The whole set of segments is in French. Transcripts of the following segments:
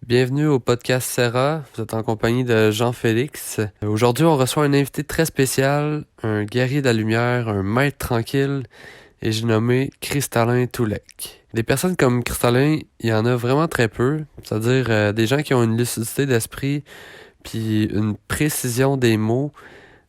Bienvenue au podcast Serra. Vous êtes en compagnie de Jean-Félix. Aujourd'hui, on reçoit un invité très spécial, un guerrier de la lumière, un maître tranquille, et j'ai nommé Cristallin Toulek. Des personnes comme Cristallin, il y en a vraiment très peu, c'est-à-dire des gens qui ont une lucidité d'esprit puis une précision des mots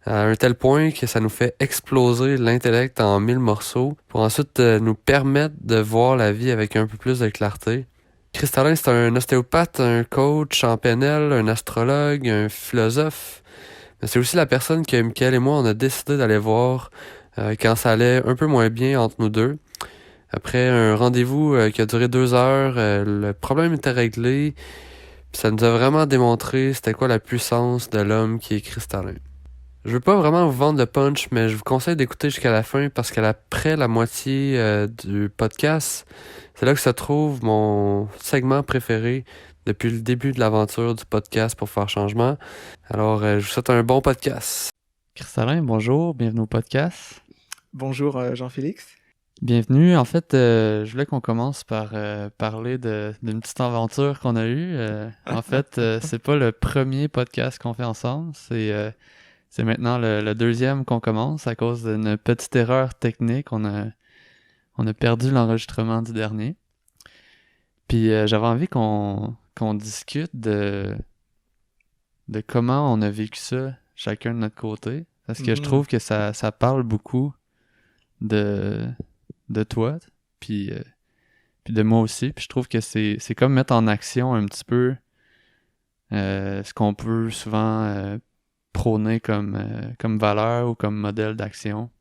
à un tel point que ça nous fait exploser l'intellect en mille morceaux pour ensuite nous permettre de voir la vie avec un peu plus de clarté. Cristallin, c'est un ostéopathe, un coach en PNL, un astrologue, un philosophe. Mais c'est aussi la personne que Mickaël et moi, on a décidé d'aller voir quand ça allait un peu moins bien entre nous deux. Après un rendez-vous qui a duré 2 heures, le problème était réglé. Puis ça nous a vraiment démontré c'était quoi la puissance de l'homme qui est cristallin. Je veux pas vraiment vous vendre le punch, mais je vous conseille d'écouter jusqu'à la fin parce qu'après la moitié du podcast, c'est là que se trouve mon segment préféré depuis le début de l'aventure du podcast pour faire changement. Alors, je vous souhaite un bon podcast. Cristallin, bonjour, bienvenue au podcast. Bonjour Jean-Félix. Bienvenue. En fait, je voulais qu'on commence par parler d'une petite aventure qu'on a eue. En fait, c'est pas le premier podcast qu'on fait ensemble, c'est maintenant le deuxième qu'on commence à cause d'une petite erreur technique. On a perdu l'enregistrement du dernier. Puis j'avais envie qu'on discute de comment on a vécu ça chacun de notre côté. Parce que je trouve que ça parle beaucoup de, de toi, puis de moi aussi. Puis je trouve que c'est comme mettre en action un petit peu ce qu'on peut souvent prôner comme valeur ou comme modèle d'action.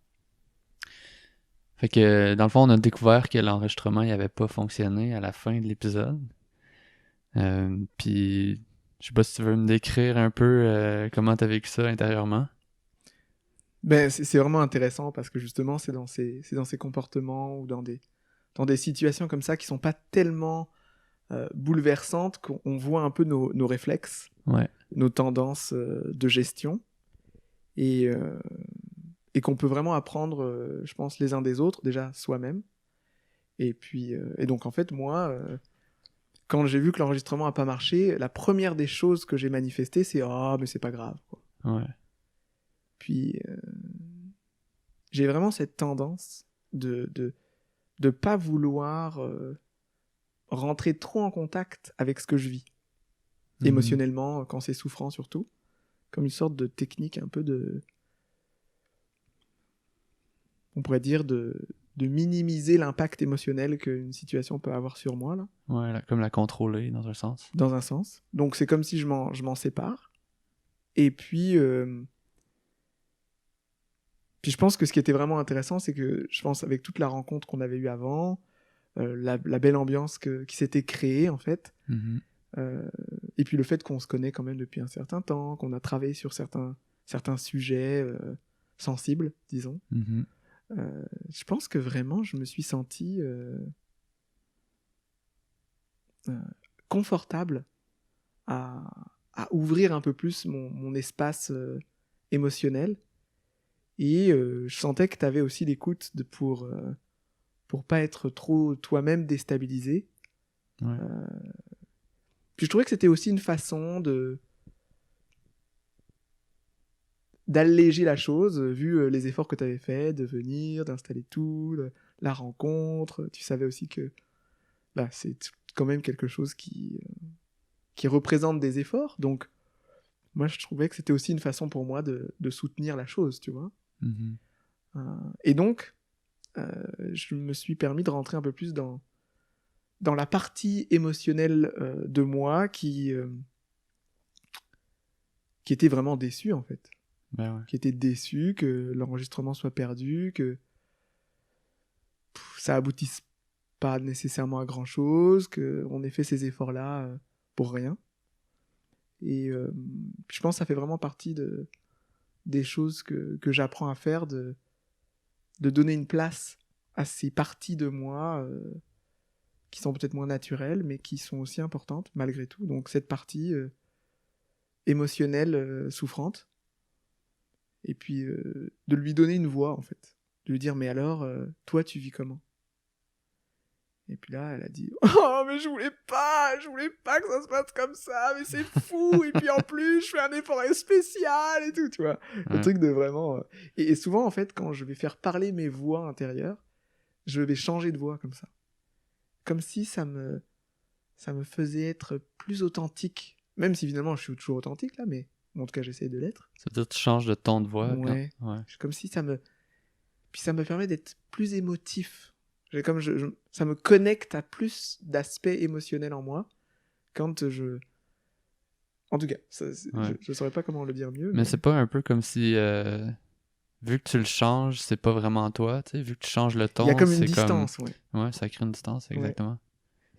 Fait que dans le fond, on a découvert que l'enregistrement n'avait pas fonctionné à la fin de l'épisode. Puis je sais pas si tu veux me décrire un peu comment t'as vécu ça intérieurement. Ben, c'est vraiment intéressant parce que justement, c'est dans ces comportements ou dans des situations comme ça qui sont pas tellement bouleversantes qu'on voit un peu nos réflexes, Ouais. nos tendances de gestion et, et qu'on peut vraiment apprendre, je pense, les uns des autres, déjà soi-même. Et puis, et donc en fait, moi, quand j'ai vu que l'enregistrement a pas marché, la première des choses que j'ai manifestées, c'est ah, mais c'est pas grave, quoi. Ouais. Puis j'ai vraiment cette tendance de pas vouloir rentrer trop en contact avec ce que je vis, émotionnellement, quand c'est souffrant surtout, comme une sorte de technique un peu on pourrait dire de minimiser l'impact émotionnel qu'une situation peut avoir sur moi, là, Ouais, comme la contrôler dans un sens. dans un sens. Donc c'est comme si je m'en sépare. Et puis je pense que ce qui était vraiment intéressant, c'est que je pense avec toute la rencontre qu'on avait eue avant, la belle ambiance qui s'était créée en fait, et puis le fait qu'on se connaît quand même depuis un certain temps, qu'on a travaillé sur certains sujets sensibles, disons, je pense que vraiment je me suis senti euh, confortable à, à ouvrir un peu plus mon espace émotionnel, et je sentais que tu avais aussi l'écoute pour pas être trop toi-même déstabilisé. Ouais. Puis je trouvais que c'était aussi une façon d'alléger la chose, vu les efforts que tu avais faits, de venir, d'installer tout, la rencontre. Tu savais aussi que bah, c'est quand même quelque chose qui représente des efforts. Donc, moi, je trouvais que c'était aussi une façon pour moi de soutenir la chose, tu vois. Et donc, je me suis permis de rentrer un peu plus dans la partie émotionnelle de moi qui était vraiment déçue, en fait. Ben ouais. Qui était déçu que l'enregistrement soit perdu, que ça aboutisse pas nécessairement à grand chose, qu'on ait fait ces efforts-là pour rien. Et je pense que ça fait vraiment partie des choses que j'apprends à faire, de donner une place à ces parties de moi qui sont peut-être moins naturelles, mais qui sont aussi importantes malgré tout. Donc cette partie émotionnelle souffrante, et puis de lui donner une voix en fait, de lui dire mais alors toi tu vis comment. Et puis là, elle a dit « Oh, mais je voulais pas que ça se passe comme ça, mais c'est fou, et puis en plus, je fais un effort spécial et tout, tu vois. » Le truc de vraiment... Et souvent, en fait, quand je vais faire parler mes voix intérieures, je vais changer de voix comme ça. Comme si ça me faisait être plus authentique. Même si finalement, je suis toujours authentique, là, mais en tout cas, j'essaie de l'être. Ça veut dire que tu changes de ton de voix. Ouais. Comme si ça me... Puis ça me permet d'être plus émotif. Ça me connecte à plus d'aspects émotionnels en moi quand je... En tout cas, je saurais pas comment le dire mieux. Mais c'est pas un peu comme si, vu que tu le changes, c'est pas vraiment toi, tu sais, vu que tu changes le ton, il y a comme une distance, ouais. Ouais, ça crée une distance, exactement.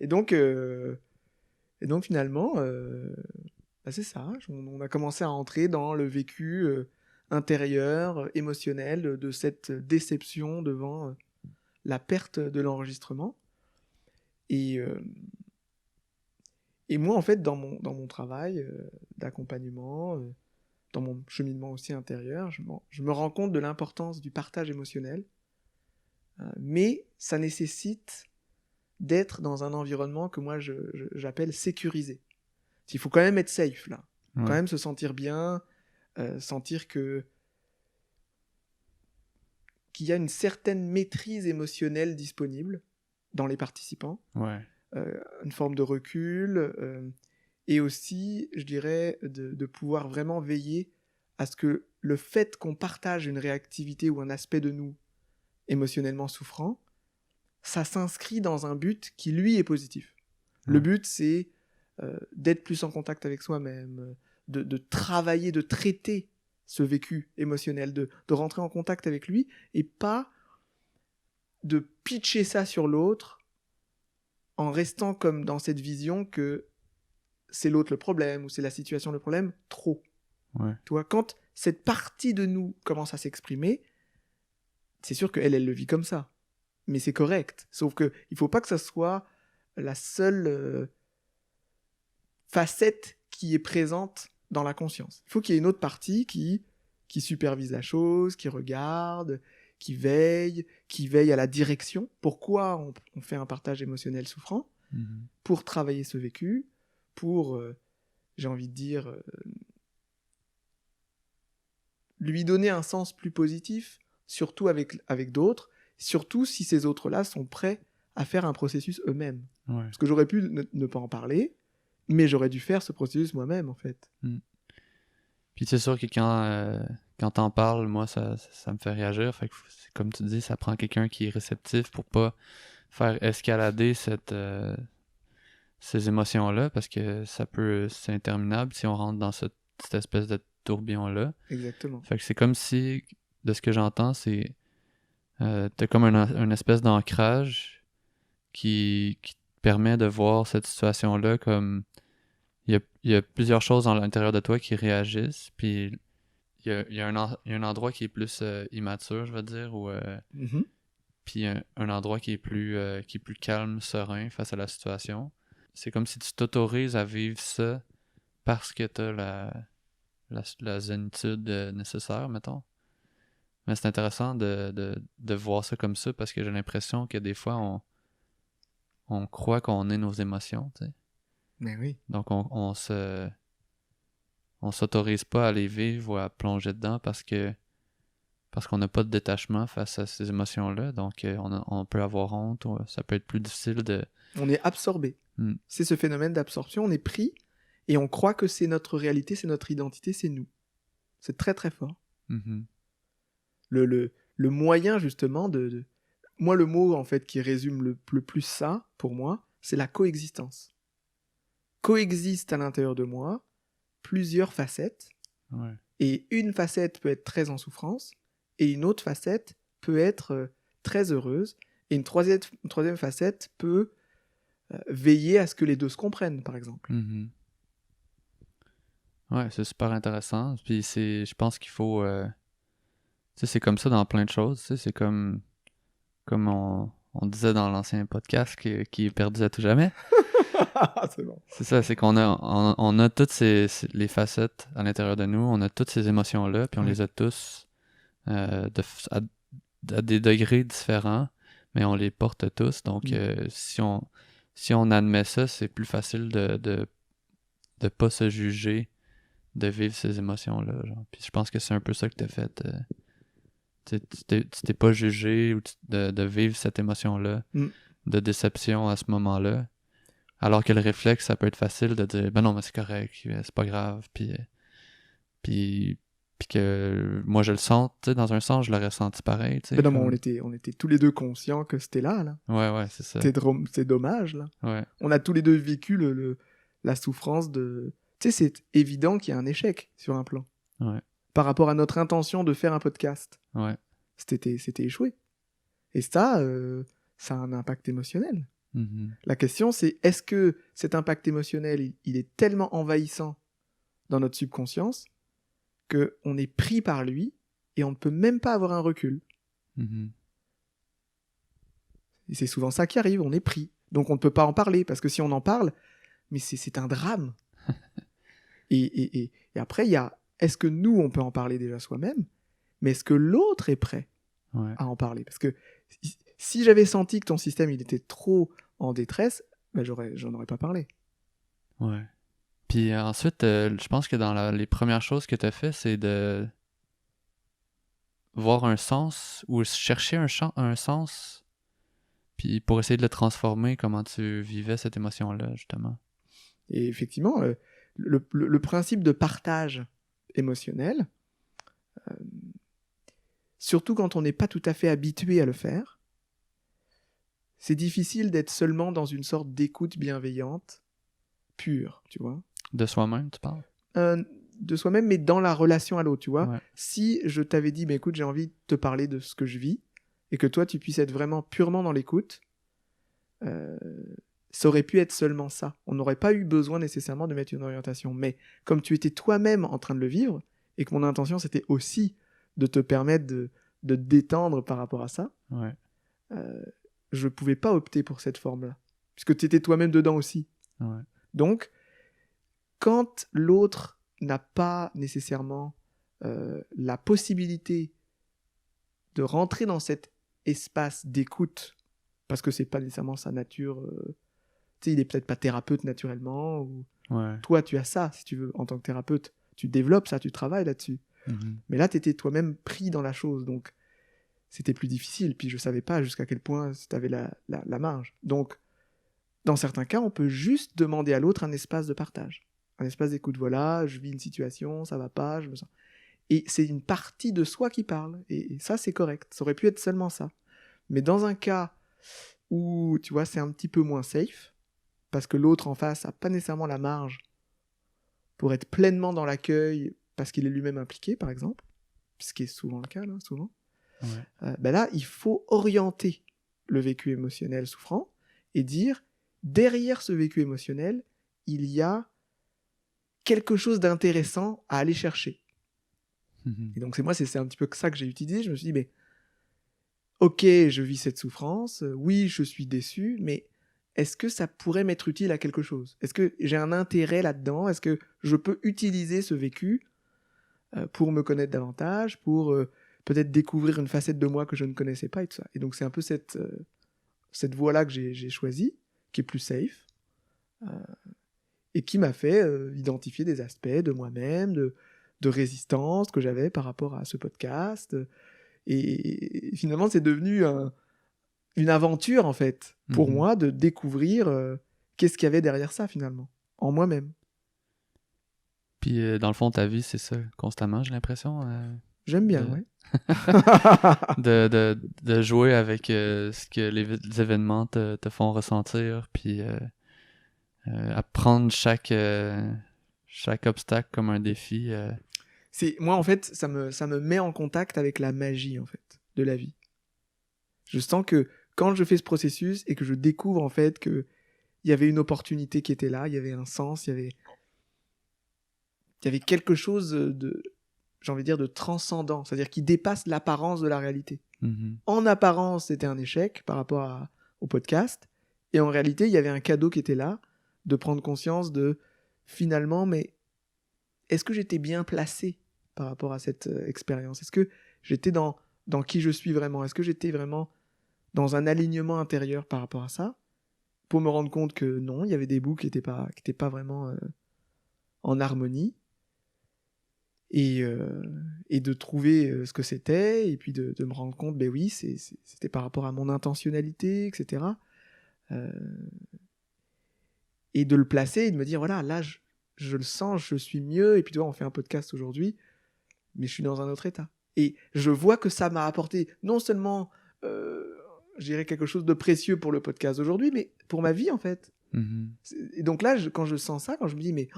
Ouais. Et donc finalement, bah c'est ça, on a commencé à entrer dans le vécu intérieur, émotionnel de cette déception devant la perte de l'enregistrement. Et moi, en fait, dans mon travail d'accompagnement, dans mon cheminement aussi intérieur, je me rends compte de l'importance du partage émotionnel, mais ça nécessite d'être dans un environnement que moi j'appelle sécurisé. Il faut quand même être safe, là. Il faut quand même se sentir bien, sentir qu'il y a une certaine maîtrise émotionnelle disponible dans les participants. Une forme de recul, et aussi, je dirais, de pouvoir vraiment veiller à ce que le fait qu'on partage une réactivité ou un aspect de nous émotionnellement souffrant, ça s'inscrit dans un but qui, lui, est positif. Le but, c'est d'être plus en contact avec soi-même, de travailler, de traiter ce vécu émotionnel, de rentrer en contact avec lui, et pas de pitcher ça sur l'autre en restant comme dans cette vision que c'est l'autre le problème, ou c'est la situation le problème, trop. Tu vois, quand cette partie de nous commence à s'exprimer, c'est sûr qu'elle le vit comme ça. Mais c'est correct. Sauf qu'il ne faut pas que ça soit la seule facette qui est présente dans la conscience. Il faut qu'il y ait une autre partie qui supervise la chose, qui regarde, qui veille à la direction. Pourquoi on fait un partage émotionnel souffrant ? Pour travailler ce vécu, pour, j'ai envie de dire, lui donner un sens plus positif, surtout avec d'autres, surtout si ces autres-là sont prêts à faire un processus eux-mêmes. Parce que j'aurais pu ne pas en parler, mais j'aurais dû faire ce processus moi-même, en fait. Puis c'est sûr que quand t'en parles, moi, ça me fait réagir. Fait que, comme tu dis, ça prend quelqu'un qui est réceptif pour pas faire escalader ces émotions-là, parce que c'est interminable si on rentre dans cette espèce de tourbillon-là. Exactement. Fait que c'est comme si, de ce que j'entends, c'est t'as comme une espèce d'ancrage qui te permet de voir cette situation-là comme il y a plusieurs choses à l'intérieur de toi qui réagissent, puis il y a un endroit qui est plus immature, je veux dire, ou puis un endroit qui est plus calme, serein face à la situation. C'est comme si tu t'autorises à vivre ça parce que t'as la zénitude nécessaire, mettons. Mais c'est intéressant de voir ça comme ça, parce que j'ai l'impression que des fois on croit qu'on est nos émotions, tu sais. Mais oui. Donc on s'autorise pas à les vivre ou à plonger dedans parce qu'on n'a pas de détachement face à ces émotions-là. Donc on peut avoir honte, ou ça peut être plus difficile de... On est absorbé. C'est ce phénomène d'absorption, on est pris et on croit que c'est notre réalité, c'est notre identité, c'est nous. C'est très très fort. Le moyen justement moi, le mot en fait qui résume le plus ça, pour moi, c'est la coexistence. Coexistent à l'intérieur de moi plusieurs facettes, et une facette peut être très en souffrance, et une autre facette peut être très heureuse, et une troisième facette peut veiller à ce que les deux se comprennent, par exemple. Ouais, c'est super intéressant. Puis je pense qu'il faut... tu sais, c'est comme ça dans plein de choses. Tu sais, c'est comme on disait dans l'ancien podcast qui est perdu à tout jamais. C'est bon. C'est ça, c'est qu'on a toutes les facettes à l'intérieur de nous, on a toutes ces émotions-là, puis on les a tous à des degrés différents, mais on les porte tous. Donc, si on admet ça, c'est plus facile de pas se juger, de vivre ces émotions-là. Genre. Puis je pense que c'est un peu ça que t'as fait. Tu t'es pas jugé de vivre cette émotion-là, de déception à ce moment-là. Alors que le réflexe, ça peut être facile de dire « Ben non, mais c'est correct, c'est pas grave. » Puis que moi, je le sens, tu sais, dans un sens, je l'aurais senti pareil. Ben non, comme... on était tous les deux conscients que c'était là. Ouais, c'est ça. C'est dommage, là. Ouais. On a tous les deux vécu la souffrance de... Tu sais, c'est évident qu'il y a un échec sur un plan. Ouais. Par rapport à notre intention de faire un podcast. Ouais. C'était échoué. Et ça a un impact émotionnel. Mm-hmm. La question, c'est est-ce que cet impact émotionnel, il est tellement envahissant dans notre subconscience qu'on est pris par lui et on ne peut même pas avoir un recul. Mm-hmm. Et c'est souvent ça qui arrive, on est pris. Donc on ne peut pas en parler, parce que si on en parle, mais c'est un drame. et après, il y a, est-ce que nous, on peut en parler déjà soi-même, mais est-ce que l'autre est prêt à en parler? Parce que si j'avais senti que ton système, il était trop en détresse, ben j'en aurais pas parlé. Ouais. Puis ensuite, je pense que dans les premières choses que tu as fait, c'est de voir un sens ou chercher un sens, puis pour essayer de le transformer, comment tu vivais cette émotion-là, justement. Et effectivement, le principe de partage émotionnel, surtout quand on n'est pas tout à fait habitué à le faire, c'est difficile d'être seulement dans une sorte d'écoute bienveillante, pure, tu vois. De soi-même, tu parles? De soi-même, mais dans la relation à l'autre, tu vois. Ouais. Si je t'avais dit, bah, écoute, j'ai envie de te parler de ce que je vis, et que toi, tu puisses être vraiment purement dans l'écoute, ça aurait pu être seulement ça. On n'aurait pas eu besoin nécessairement de mettre une orientation. Mais comme tu étais toi-même en train de le vivre, et que mon intention, c'était aussi de te permettre de te détendre par rapport à ça, je ne pouvais pas opter pour cette forme-là. Puisque tu étais toi-même dedans aussi. Ouais. Donc, quand l'autre n'a pas nécessairement la possibilité de rentrer dans cet espace d'écoute, parce que c'est pas nécessairement sa nature, tu sais, il est peut-être pas thérapeute naturellement, ou toi tu as ça, si tu veux, en tant que thérapeute, tu développes ça, tu travailles là-dessus. Mm-hmm. Mais là, tu étais toi-même pris dans la chose, donc c'était plus difficile, puis je savais pas jusqu'à quel point tu avais la marge. Donc, dans certains cas, on peut juste demander à l'autre un espace de partage. Un espace d'écoute, voilà, je vis une situation, ça va pas, je me sens... Et c'est une partie de soi qui parle, et ça, c'est correct. Ça aurait pu être seulement ça. Mais dans un cas où, tu vois, c'est un petit peu moins safe, parce que l'autre en face n'a pas nécessairement la marge pour être pleinement dans l'accueil, parce qu'il est lui-même impliqué, par exemple, ce qui est souvent le cas, là, souvent, ben là, il faut orienter le vécu émotionnel souffrant, et dire, derrière ce vécu émotionnel, il y a quelque chose d'intéressant à aller chercher. Et donc c'est un petit peu ça que j'ai utilisé. Je me suis dit, mais ok, je vis cette souffrance, oui, je suis déçu, mais est-ce que ça pourrait m'être utile à quelque chose? Est-ce que j'ai un intérêt là-dedans? Est-ce que je peux utiliser ce vécu pour me connaître davantage, pour peut-être découvrir une facette de moi que je ne connaissais pas et tout ça? Et donc c'est un peu cette voie-là que j'ai choisie, qui est plus safe, et qui m'a fait identifier des aspects de moi-même, de résistance que j'avais par rapport à ce podcast. Et finalement, c'est devenu une aventure, en fait, pour moi, de découvrir qu'est-ce qu'il y avait derrière ça, finalement, en moi-même. Puis, dans le fond, ta vie, c'est ça, constamment, j'ai l'impression. J'aime bien, ouais. de jouer avec ce que les événements te font ressentir, puis apprendre chaque obstacle comme un défi. Moi, en fait, ça me met en contact avec la magie, en fait, de la vie. Je sens que quand je fais ce processus et que je découvre, en fait, qu'il y avait une opportunité qui était là, il y avait un sens, il y avait quelque chose j'ai envie de dire, de transcendant, c'est-à-dire qui dépasse l'apparence de la réalité. Mm-hmm. En apparence, c'était un échec par rapport au podcast, et en réalité, il y avait un cadeau qui était là, de prendre conscience de, finalement, mais est-ce que j'étais bien placé par rapport à cette expérience? Est-ce que j'étais dans qui je suis vraiment? Est-ce que j'étais vraiment dans un alignement intérieur par rapport à ça, pour me rendre compte que non, il y avait des bouts qui étaient pas vraiment en harmonie, et de trouver ce que c'était, et puis de me rendre compte, ben oui, c'était par rapport à mon intentionnalité, etc. Et de le placer et de me dire, voilà, là, je le sens, je suis mieux, et puis tu vois, on fait un podcast aujourd'hui, mais je suis dans un autre état. Et je vois que ça m'a apporté non seulement, je dirais, quelque chose de précieux pour le podcast aujourd'hui, mais pour ma vie, en fait. Mhm. Et donc là, quand je sens ça, quand je me dis, mais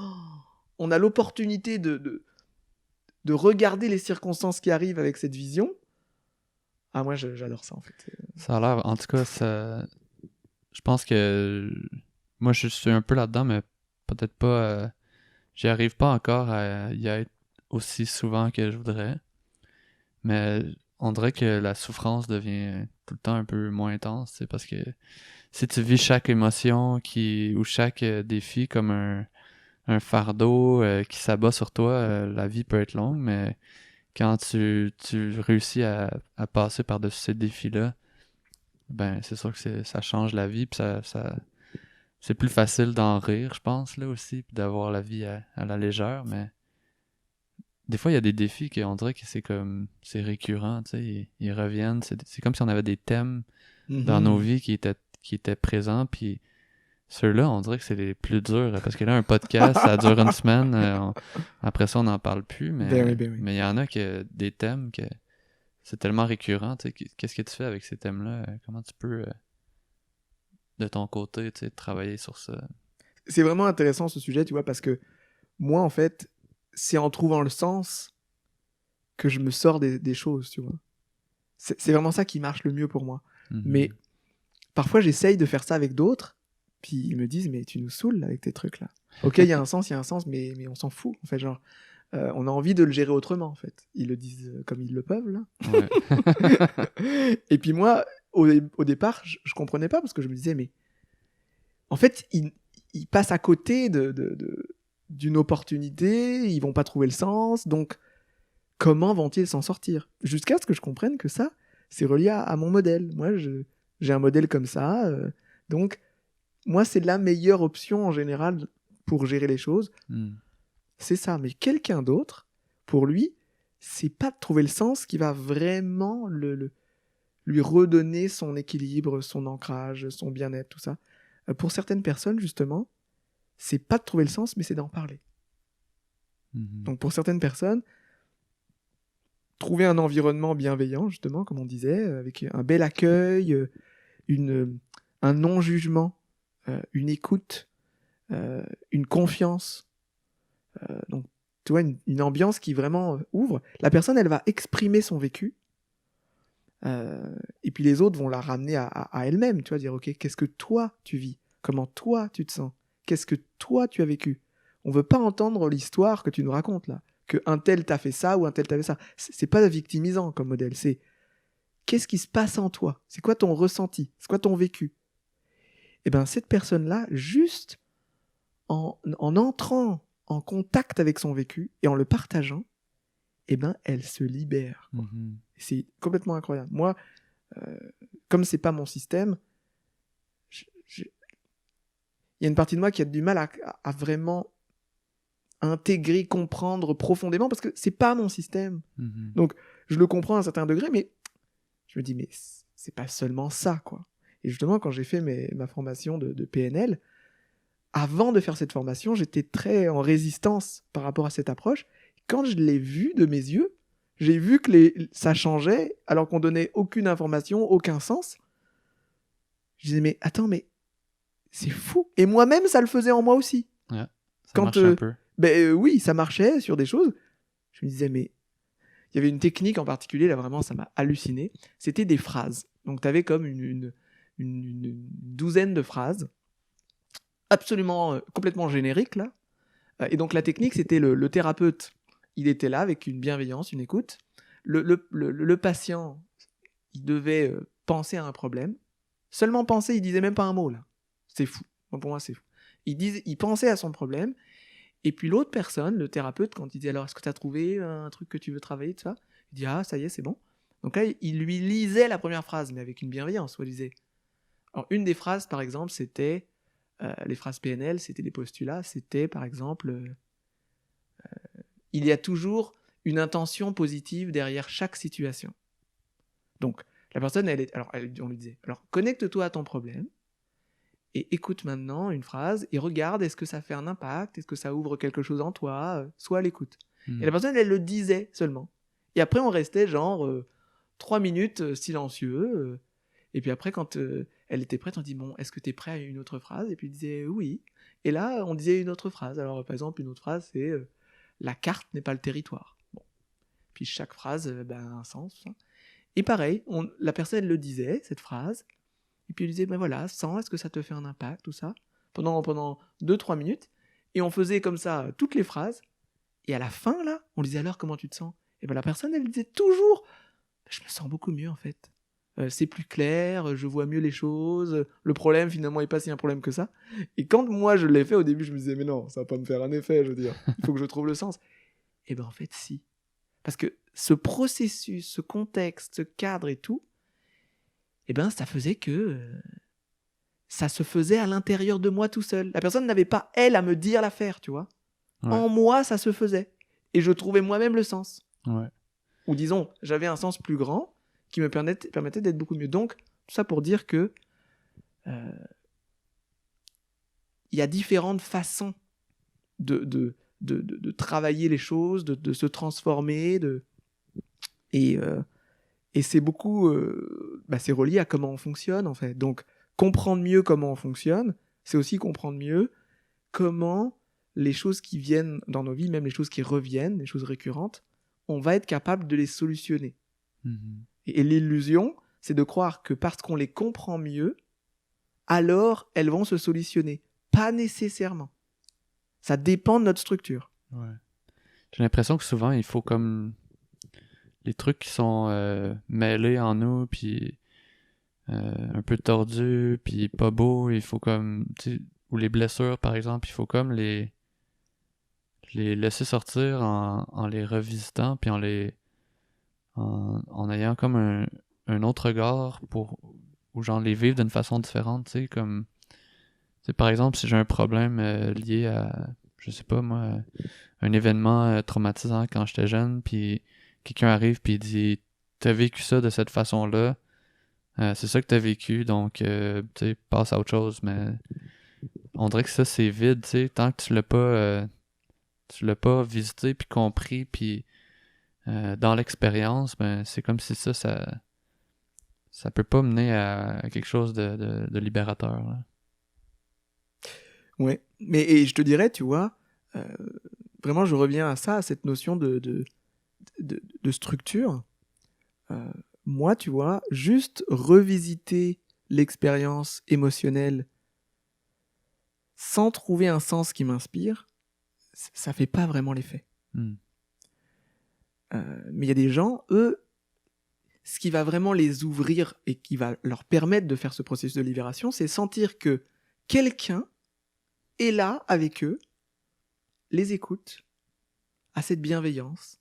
on a l'opportunité de regarder les circonstances qui arrivent avec cette vision, ah, moi, j'adore ça, en fait. Ça a l'air, en tout cas, je pense que moi, je suis un peu là-dedans, mais peut-être pas, j'y arrive pas encore à y être aussi souvent que je voudrais. Mais on dirait que la souffrance devient tout le temps un peu moins intense, c'est parce que si tu vis chaque émotion ou chaque défi comme un fardeau qui s'abat sur toi, la vie peut être longue, mais quand tu réussis à passer par-dessus ces défis-là, ben c'est sûr que ça change la vie, puis c'est plus facile d'en rire, je pense, là aussi, puis d'avoir la vie à la légère, mais des fois, il y a des défis qu'on dirait que c'est récurrent, tu sais, ils reviennent, c'est comme si on avait des thèmes dans nos vies qui étaient présents, puis ceux-là, on dirait que c'est les plus durs, parce que là, un podcast, ça dure une semaine, après ça, on n'en parle plus, mais Ben oui. mais il y en a des thèmes que c'est tellement récurrent, tu sais, qu'est-ce que tu fais avec ces thèmes-là? Comment tu peux, de ton côté, tu sais, travailler sur ça? C'est vraiment intéressant, ce sujet, tu vois, parce que moi, en fait, c'est en trouvant le sens que je me sors des choses, tu vois. C'est vraiment ça qui marche le mieux pour moi. Mhm. Mais parfois, j'essaye de faire ça avec d'autres, puis ils me disent, mais tu nous saoules là, avec tes trucs là. Ok, il y a un sens, mais on s'en fout. En fait, genre, on a envie de le gérer autrement, en fait. Ils le disent comme ils le peuvent, là. Ouais. Et puis moi, au départ, je comprenais pas, parce que je me disais, mais en fait, ils passent à côté d'une opportunité, ils vont pas trouver le sens, donc comment vont-ils s'en sortir? Jusqu'à ce que je comprenne que ça, c'est relié à mon modèle. Moi, j'ai un modèle comme ça, donc moi, c'est la meilleure option en général pour gérer les choses. C'est ça. Mais quelqu'un d'autre, pour lui, c'est pas de trouver le sens qui va vraiment lui redonner son équilibre, son ancrage, son bien-être, tout ça. Pour certaines personnes, justement, c'est pas de trouver le sens, mais c'est d'en parler. Donc pour certaines personnes, trouver un environnement bienveillant, justement, comme on disait, avec un bel accueil, un non-jugement, une écoute, une confiance. Donc, tu vois, une ambiance qui vraiment ouvre. La personne, elle va exprimer son vécu, et puis les autres vont la ramener à elle-même, tu vois, dire, ok, qu'est-ce que toi tu vis? Comment toi tu te sens? Qu'est-ce que toi tu as vécu? On veut pas entendre l'histoire que tu nous racontes là, que un tel t'a fait ça ou un tel t'a fait ça. C'est pas victimisant comme modèle, c'est qu'est-ce qui se passe en toi? C'est quoi ton ressenti? C'est quoi ton vécu? Et bien cette personne-là, juste en entrant en contact avec son vécu et en le partageant, eh ben elle se libère. C'est complètement incroyable. Moi, comme c'est pas mon système, il y a une partie de moi qui a du mal à vraiment intégrer, comprendre profondément, parce que c'est pas mon système. Donc, je le comprends à un certain degré, mais je me dis, mais c'est pas seulement ça, quoi. Et justement, quand j'ai fait ma formation de PNL, avant de faire cette formation, j'étais très en résistance par rapport à cette approche. Quand je l'ai vu de mes yeux, j'ai vu que ça changeait, alors qu'on donnait aucune information, aucun sens. Je disais, mais attends, mais c'est fou. Et moi-même, ça le faisait en moi aussi. Ouais, ça marche un peu. Oui, ça marchait sur des choses. Je me disais, mais il y avait une technique en particulier, là vraiment, ça m'a halluciné. C'était des phrases. Donc, tu avais comme une douzaine de phrases, absolument, complètement génériques, là. Et donc, la technique, c'était le thérapeute. Il était là avec une bienveillance, une écoute. Le patient, il devait penser à un problème. Seulement penser, il disait même pas un mot, là. C'est fou. Bon, pour moi, c'est fou. Il pensait à son problème. Et puis l'autre personne, le thérapeute, quand il dit alors est-ce que tu as trouvé un truc que tu veux travailler, tout ça, il dit ah ça y est, c'est bon. Donc là, il lui lisait la première phrase, mais avec une bienveillance, soi-disant. Alors, une des phrases, par exemple, c'était... les phrases PNL, c'était des postulats, c'était, par exemple... il y a toujours une intention positive derrière chaque situation. Donc, la personne, on lui disait, alors connecte-toi à ton problème et écoute maintenant une phrase et regarde, est-ce que ça fait un impact, est-ce que ça ouvre quelque chose en toi, sois à l'écoute. Et la personne, elle le disait seulement. Et après, on restait genre 3 minutes silencieux. Et puis après, quand elle était prête, on dit, bon, est-ce que tu es prêt à une autre phrase? Et puis il disait oui. Et là, on disait une autre phrase. Alors, par exemple, une autre phrase, c'est la carte n'est pas le territoire. Bon. Puis chaque phrase a un sens. Hein. Et pareil, la personne elle le disait, cette phrase, et puis elle disait, ben voilà, sens, est-ce que ça te fait un impact, tout ça, pendant 2-3 minutes, et on faisait comme ça toutes les phrases, et à la fin, là, on disait alors, comment tu te sens? Et ben la personne, elle disait toujours, je me sens beaucoup mieux en fait. C'est plus clair, je vois mieux les choses, le problème finalement n'est pas si un problème que ça. Et quand moi je l'ai fait au début, je me disais, mais non, ça va pas me faire un effet, je veux dire, il faut que je trouve le sens. Et ben en fait, si. Parce que ce processus, ce contexte, ce cadre et tout, eh ben ça faisait que ça se faisait à l'intérieur de moi tout seul. La personne n'avait pas, elle, à me dire la faire, tu vois. Ouais. En moi, ça se faisait. Et je trouvais moi-même le sens. Ouais. Ou disons, j'avais un sens plus grand qui me permettait d'être beaucoup mieux. Donc, tout ça pour dire que il y a différentes façons de travailler les choses, de se transformer, et c'est beaucoup... c'est relié à comment on fonctionne, en fait. Donc, comprendre mieux comment on fonctionne, c'est aussi comprendre mieux comment les choses qui viennent dans nos vies, même les choses qui reviennent, les choses récurrentes, on va être capable de les solutionner. Mm-hmm. Et l'illusion, c'est de croire que parce qu'on les comprend mieux, alors elles vont se solutionner. Pas nécessairement. Ça dépend de notre structure. Ouais. J'ai l'impression que souvent, il faut comme... les trucs qui sont mêlés en nous, puis un peu tordus, puis pas beaux, il faut comme... ou les blessures, par exemple, il faut comme les laisser sortir en les revisitant, puis en ayant comme un autre regard ou genre les vivre d'une façon différente, tu sais, comme... par exemple, si j'ai un problème lié à, je sais pas moi, un événement traumatisant quand j'étais jeune, puis quelqu'un arrive puis il dit « T'as vécu ça de cette façon-là, c'est ça que t'as vécu, donc tu sais, passe à autre chose. » Mais on dirait que ça, c'est vide, tu sais, tant que tu l'as pas visité puis compris, puis dans l'expérience, ben c'est comme si ça peut pas mener à quelque chose de libérateur. Là. Ouais, mais je te dirais, tu vois, vraiment je reviens à ça, à cette notion de structure. Moi, tu vois, juste revisiter l'expérience émotionnelle sans trouver un sens qui m'inspire, ça fait pas vraiment l'effet. Mais il y a des gens, eux, ce qui va vraiment les ouvrir et qui va leur permettre de faire ce processus de libération, c'est sentir que quelqu'un est là avec eux, les écoute, a cette bienveillance,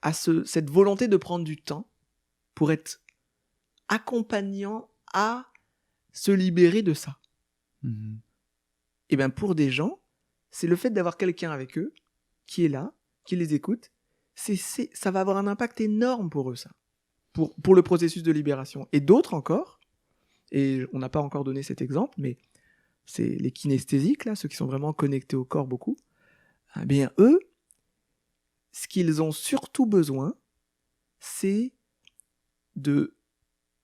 a cette volonté de prendre du temps pour être accompagnant à se libérer de ça. Mm-hmm. Et bien pour des gens, c'est le fait d'avoir quelqu'un avec eux qui est là, qui les écoute, ça va avoir un impact énorme pour eux, ça, pour le processus de libération. Et d'autres encore, et on n'a pas encore donné cet exemple, mais c'est les kinesthésiques, là, ceux qui sont vraiment connectés au corps beaucoup, eh bien eux, ce qu'ils ont surtout besoin, c'est de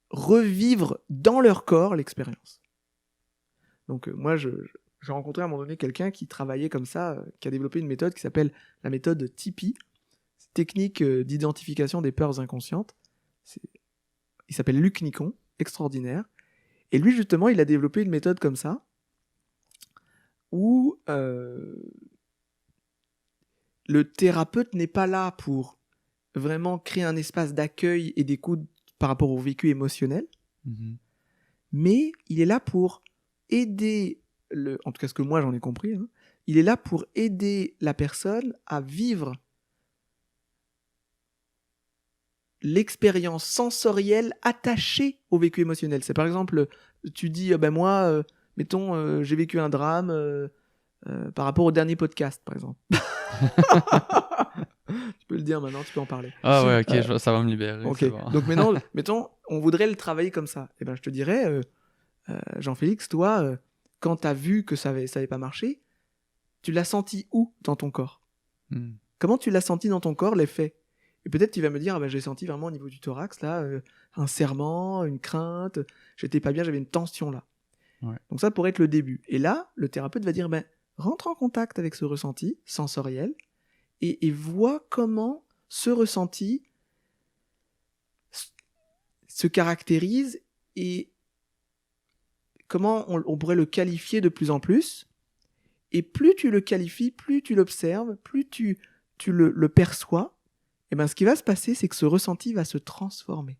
revivre dans leur corps l'expérience. Donc moi, j'ai rencontré à un moment donné quelqu'un qui travaillait comme ça, qui a développé une méthode qui s'appelle la méthode TIPI, technique d'identification des peurs inconscientes. Il s'appelle Luc Nicon, extraordinaire. Et lui, justement, il a développé une méthode comme ça, où le thérapeute n'est pas là pour vraiment créer un espace d'accueil et d'écoute par rapport au vécu émotionnel, mais il est là pour aider, en tout cas ce que moi j'en ai compris, hein, il est là pour aider la personne à vivre l'expérience sensorielle attachée au vécu émotionnel. C'est par exemple, tu dis, moi, mettons, j'ai vécu un drame par rapport au dernier podcast, par exemple. Tu peux le dire maintenant, tu peux en parler. Ah ouais, ok, ça va me libérer. Ok, C'est bon. donc maintenant, mettons, on voudrait le travailler comme ça. Eh ben, je te dirais, Jean-Félix, toi, quand tu as vu que ça avait pas marché, tu l'as senti où dans ton corps? Comment tu l'as senti dans ton corps, l'effet? Et peut-être tu vas me dire, j'ai senti vraiment au niveau du thorax, là, un serrement, une crainte, j'étais pas bien, j'avais une tension là. Ouais. Donc ça pourrait être le début. Et là, le thérapeute va dire, rentre en contact avec ce ressenti sensoriel et vois comment ce ressenti se caractérise et comment on pourrait le qualifier de plus en plus. Et plus tu le qualifies, plus tu l'observes, plus tu le perçois, et ce qui va se passer, c'est que ce ressenti va se transformer.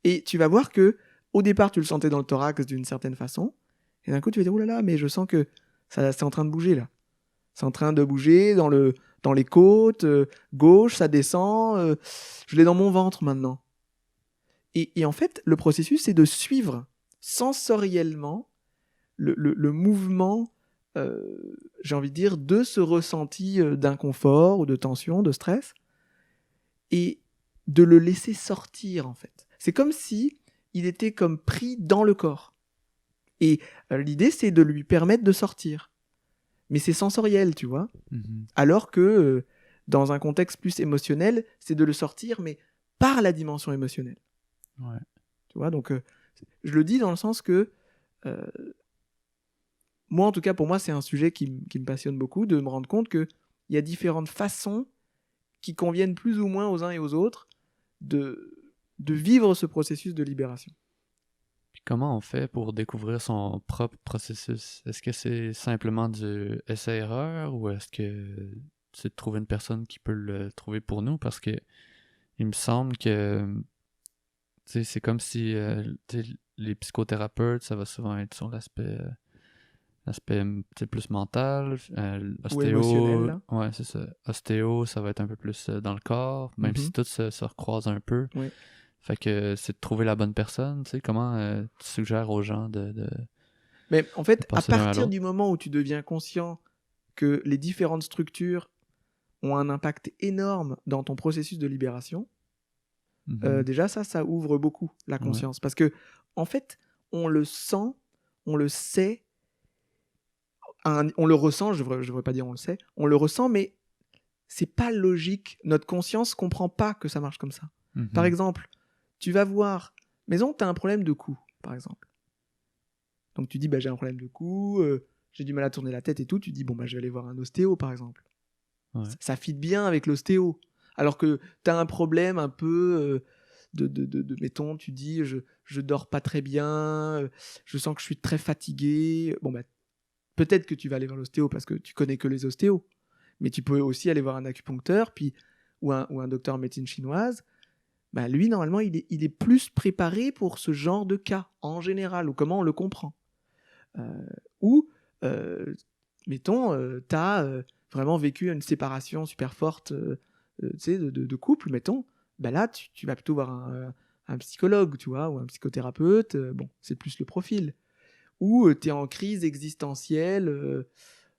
Et tu vas voir que au départ, tu le sentais dans le thorax d'une certaine façon, et d'un coup, tu vas dire, oh là là, mais je sens que c'est en train de bouger là. C'est en train de bouger dans les côtes, gauche, ça descend, je l'ai dans mon ventre maintenant. Et en fait, le processus, c'est de suivre sensoriellement le mouvement, j'ai envie de dire, de ce ressenti d'inconfort ou de tension, de stress, et de le laisser sortir, en fait. C'est comme si il était comme pris dans le corps. Et l'idée, c'est de lui permettre de sortir. Mais c'est sensoriel, tu vois. Alors que dans un contexte plus émotionnel, c'est de le sortir, mais par la dimension émotionnelle. Ouais. Tu vois, donc je le dis dans le sens que moi, en tout cas, pour moi, c'est un sujet qui me passionne beaucoup, de me rendre compte qu'il y a différentes façons qui conviennent plus ou moins aux uns et aux autres de vivre ce processus de libération. Puis comment on fait pour découvrir son propre processus? Est-ce que c'est simplement du essai-erreur ou est-ce que c'est de trouver une personne qui peut le trouver pour nous? Parce que il me semble que c'est comme si les psychothérapeutes, ça va souvent être sur l'aspect plus mental, Ou émotionnel, là. ouais, c'est ça. Ostéo, ça va être un peu plus dans le corps, même si tout se recroise un peu. Oui. Fait que c'est de trouver la bonne personne, tu sais, comment tu suggères aux gens de Mais en fait, à passer l'un à partir l'autre. du moment où tu deviens conscient que les différentes structures ont un impact énorme dans ton processus de libération, déjà ça ouvre beaucoup la conscience. Parce que, en fait, on le sent, on le sait, on le ressent, je devrais pas dire on le sait, on le ressent, mais c'est pas logique. Notre conscience comprend pas que ça marche comme ça. Par exemple, tu vas voir, maison, tu as un problème de cou, par exemple. Donc tu dis, j'ai un problème de cou, j'ai du mal à tourner la tête et tout, tu dis, je vais aller voir un ostéo, par exemple. Ouais. Ça fit bien avec l'ostéo. Alors que tu as un problème un peu mettons, tu dis, je dors pas très bien, je sens que je suis très fatigué. Peut-être que tu vas aller voir l'ostéo parce que tu connais que les ostéos. Mais tu peux aussi aller voir un acupuncteur ou un docteur en médecine chinoise. Lui, normalement, il est plus préparé pour ce genre de cas, en général, ou comment on le comprend. Mettons, tu as vraiment vécu une séparation super forte de couple, mettons. Là, tu vas plutôt voir un psychologue, tu vois, ou un psychothérapeute. C'est plus le profil. Ou tu es en crise existentielle,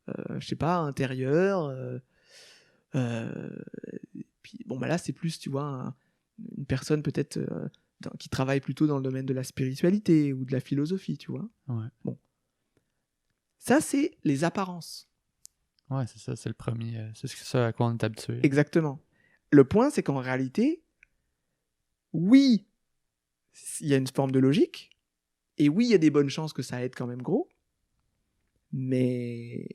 je sais pas, intérieure. Puis, là, c'est plus, tu vois, une personne peut-être qui travaille plutôt dans le domaine de la spiritualité ou de la philosophie, tu vois. Ouais. Bon. Ça, c'est les apparences. Ouais, c'est ça, c'est le premier. C'est ça à quoi on est habitué. Exactement. Le point, c'est qu'en réalité, oui, il y a une forme de logique, et oui, il y a des bonnes chances que ça aide quand même gros, mais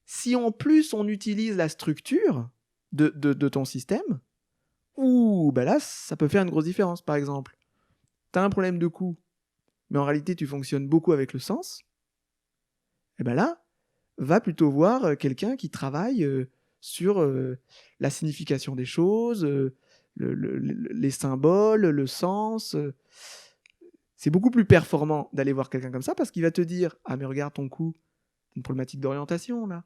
si en plus on utilise la structure de ton système, là, ça peut faire une grosse différence. Par exemple, tu as un problème de cou, mais en réalité, tu fonctionnes beaucoup avec le sens, et là, va plutôt voir quelqu'un qui travaille sur la signification des choses, les symboles, le sens. C'est beaucoup plus performant d'aller voir quelqu'un comme ça parce qu'il va te dire « Ah, mais regarde ton cou, une problématique d'orientation, là.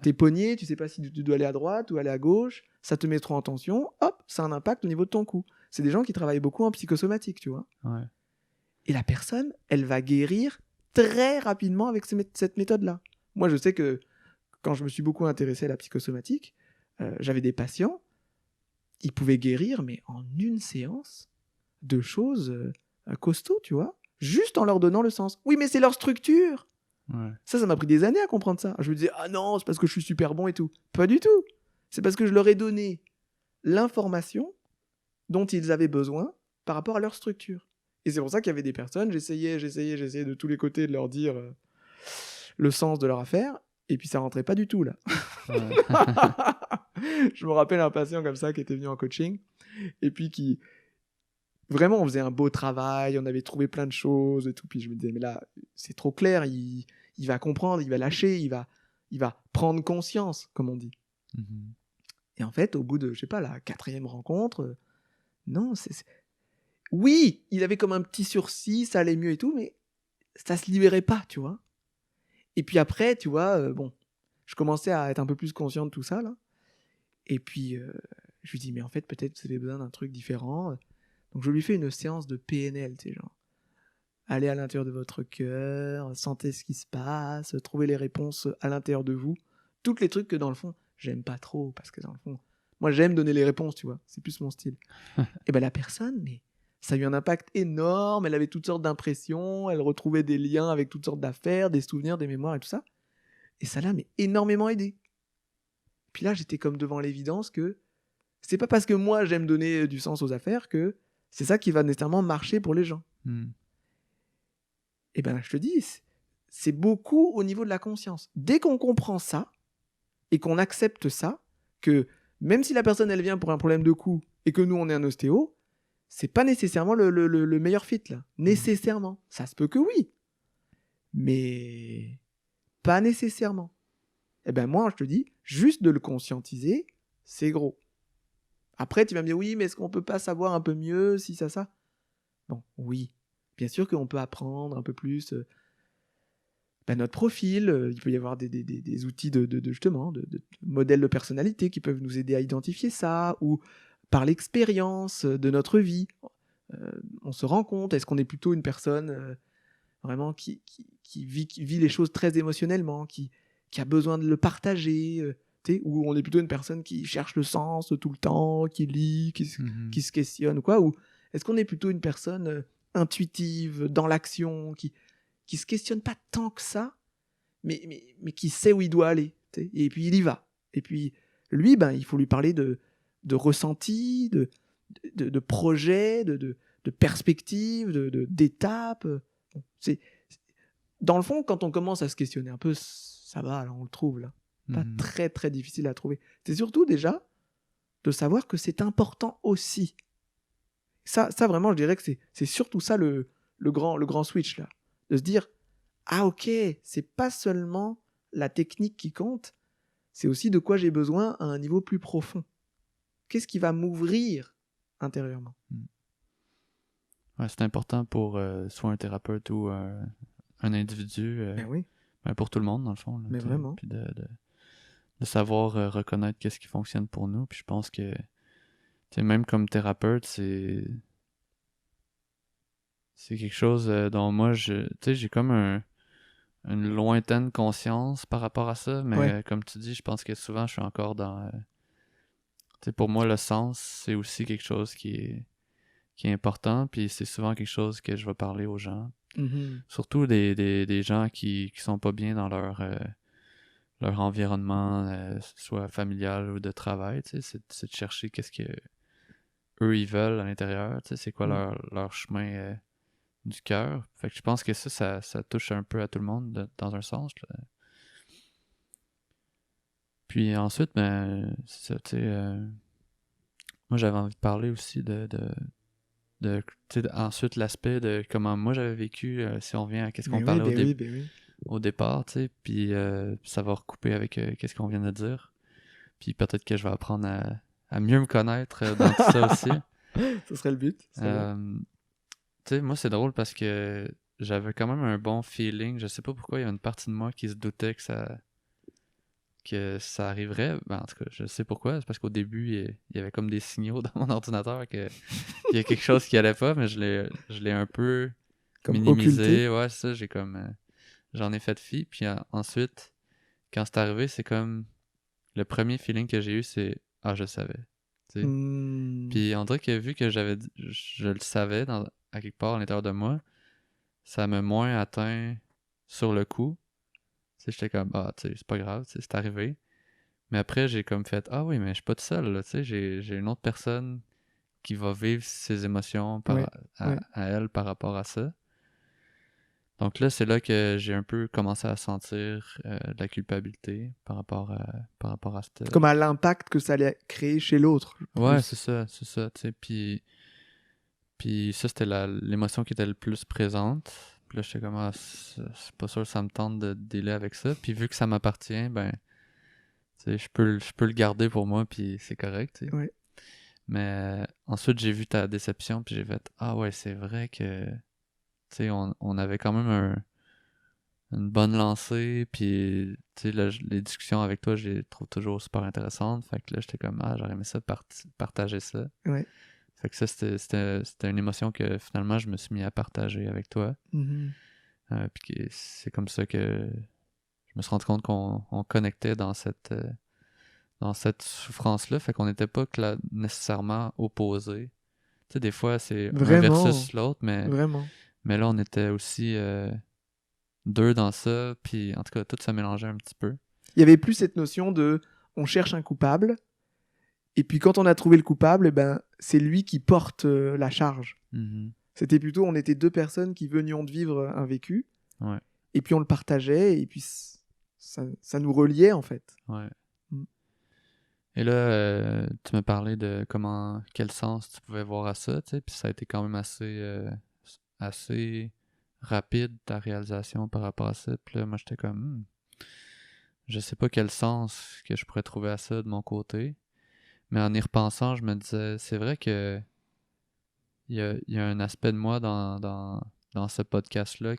T'es pogné, tu sais pas si tu dois aller à droite ou aller à gauche, ça te met trop en tension, hop, ça a un impact au niveau de ton cou. C'est des gens qui travaillent beaucoup en psychosomatique, tu vois. Ouais. Et la personne, elle va guérir très rapidement avec cette méthode-là. Moi, je sais que quand je me suis beaucoup intéressé à la psychosomatique, j'avais des patients, ils pouvaient guérir, mais en une séance, de choses costauds, tu vois, juste en leur donnant le sens. Oui, mais c'est leur structure. Ouais. Ça m'a pris des années à comprendre ça. Je me disais, ah non, c'est parce que je suis super bon et tout. Pas du tout. C'est parce que je leur ai donné l'information dont ils avaient besoin par rapport à leur structure. Et c'est pour ça qu'il y avait des personnes, j'essayais de tous les côtés de leur dire le sens de leur affaire, et puis ça rentrait pas du tout, là. Ouais. Je me rappelle un patient comme ça qui était venu en coaching, et puis qui... Vraiment, on faisait un beau travail, on avait trouvé plein de choses et tout, puis je me disais, mais là, c'est trop clair, il va comprendre, il va lâcher, il va prendre conscience, comme on dit. Mhm. Et en fait, au bout de, je sais pas, la 4e rencontre, non, oui, il avait comme un petit sursis, ça allait mieux et tout, mais ça se libérait pas, tu vois. Et puis après, tu vois, bon, je commençais à être un peu plus conscient de tout ça, là. Et puis, je lui dis, mais en fait, peut-être vous avez besoin d'un truc différent. Donc, je lui fais une séance de PNL, tu sais, genre. Allez à l'intérieur de votre cœur, sentez ce qui se passe, trouvez les réponses à l'intérieur de vous. Toutes les trucs que, dans le fond, j'aime pas trop, parce que, dans le fond, moi, j'aime donner les réponses, tu vois. C'est plus mon style. Et ben la personne, mais ça a eu un impact énorme. Elle avait toutes sortes d'impressions, elle retrouvait des liens avec toutes sortes d'affaires, des souvenirs, des mémoires et tout ça. Et ça l'a mais énormément aidé. Puis là, j'étais comme devant l'évidence que c'est pas parce que moi j'aime donner du sens aux affaires que c'est ça qui va nécessairement marcher pour les gens. Et ben je te dis, c'est beaucoup au niveau de la conscience. Dès qu'on comprend ça et qu'on accepte ça, que même si la personne elle vient pour un problème de cou et que nous on est un ostéo, c'est pas nécessairement le meilleur fit là. Nécessairement. Ça se peut que oui. Mais pas nécessairement. Et ben moi je te dis, juste de le conscientiser, c'est gros. Après tu vas me dire oui, mais est-ce qu'on peut pas savoir un peu mieux si ça? Bon, oui. Bien sûr qu'on peut apprendre un peu plus notre profil. Il peut y avoir des outils justement, de modèles de personnalité qui peuvent nous aider à identifier ça, ou par l'expérience de notre vie. On se rend compte, est-ce qu'on est plutôt une personne vraiment qui vit les choses très émotionnellement, qui a besoin de le partager, ou on est plutôt une personne qui cherche le sens tout le temps, qui lit, qui se questionne, ou quoi, ou est-ce qu'on est plutôt une personne intuitive, dans l'action, qui se questionne pas tant que ça, mais qui sait où il doit aller, et puis il y va. Et puis lui, il faut lui parler de ressenti, de projet, de perspective, d'étape. C'est dans le fond, quand on commence à se questionner un peu, ça va, là, on le trouve là. Pas très très difficile à trouver. C'est surtout déjà de savoir que c'est important aussi. Ça vraiment, je dirais que c'est surtout ça le grand switch là. De se dire, ah ok, c'est pas seulement la technique qui compte, c'est aussi de quoi j'ai besoin à un niveau plus profond. Qu'est-ce qui va m'ouvrir intérieurement? Ouais, c'est important pour soit un thérapeute ou un individu, Oui. pour tout le monde dans le fond. Là, Mais vraiment. Puis de savoir reconnaître qu'est-ce qui fonctionne pour nous. Puis je pense que même comme thérapeute, c'est quelque chose dont moi j'ai comme une lointaine conscience par rapport à ça, mais comme tu dis, je pense que souvent je suis encore dans pour moi le sens, c'est aussi quelque chose qui est important, puis c'est souvent quelque chose que je vais parler aux gens. Surtout des gens qui sont pas bien dans leur environnement, soit familial ou de travail, c'est de chercher qu'est-ce que eux ils veulent à l'intérieur, c'est quoi leur chemin du cœur. Fait que je pense que ça touche un peu à tout le monde dans un sens. Là. Puis ensuite, c'est ça, moi j'avais envie de parler aussi de ensuite l'aspect de comment moi j'avais vécu, si on revient à qu'est-ce qu'on parlait au départ, puis ça va recouper avec qu'est-ce qu'on vient de dire. Puis peut-être que je vais apprendre à mieux me connaître dans tout ça aussi. Ce serait le but. Moi c'est drôle parce que j'avais quand même un bon feeling. Je sais pas pourquoi il y a une partie de moi qui se doutait que ça que ça arriverait. Ben, en tout cas, je sais pourquoi. C'est parce qu'au début, il y avait comme des signaux dans mon ordinateur qu'il y a quelque chose qui allait pas, mais je l'ai un peu Comme minimisé. occulté. Ouais, ça, j'en ai fait fi. Puis ensuite, quand c'est arrivé, c'est comme le premier feeling que j'ai eu, c'est ah, je savais. Tu sais. Puis on dirait que vu que je le savais à quelque part à l'intérieur de moi, ça m'a moins atteint sur le coup. Tu sais, j'étais comme ah, tu sais, c'est pas grave, tu sais, c'est arrivé. Mais après, j'ai comme fait ah oui, mais je suis pas tout seul, là, tu sais, j'ai une autre personne qui va vivre ses émotions Ouais, ouais. à elle par rapport à ça. Donc là, c'est là que j'ai un peu commencé à sentir de la culpabilité par rapport à cette... Comme à l'impact que ça allait créer chez l'autre. Ouais, Plus. c'est ça, tu sais. Puis ça, c'était l'émotion qui était le plus présente. Puis là, j'étais comme, ah, c'est pas sûr que ça me tente de dealer avec ça. Puis vu que ça m'appartient, ben, tu sais, je peux le garder pour moi, puis c'est correct, tu sais. Ouais. Mais ensuite, j'ai vu ta déception, puis j'ai fait, ah ouais, c'est vrai que, tu sais, on avait quand même une bonne lancée, puis, tu sais, les discussions avec toi, je les trouve toujours super intéressantes. Fait que là, j'étais comme, ah, j'aurais aimé ça, partager ça. Ouais. Fait que ça, c'était une émotion que finalement, je me suis mis à partager avec toi. Mhm. Puis c'est comme ça que je me suis rendu compte qu'on connectait dans cette souffrance-là. Fait qu'on n'était pas nécessairement opposés. Tu sais, des fois, c'est un Vraiment. versus l'autre, Vraiment. mais là, on était aussi deux dans ça. Puis en tout cas, tout se mélangeait un petit peu. Il y avait plus cette notion de on cherche un coupable, et puis quand on a trouvé le coupable, eh ben, c'est lui qui porte la charge. Mhm. C'était plutôt, on était deux personnes qui venions de vivre un vécu, Ouais, et puis on le partageait, et puis ça nous reliait en fait. ouais. Mm. Et là, tu m'as parlé de quel sens tu pouvais voir à ça, tu sais, puis ça a été quand même assez rapide ta réalisation par rapport à ça. Puis là, moi, j'étais comme, je sais pas quel sens que je pourrais trouver à ça de mon côté. Mais en y repensant, je me disais, c'est vrai que il y a un aspect de moi dans ce podcast-là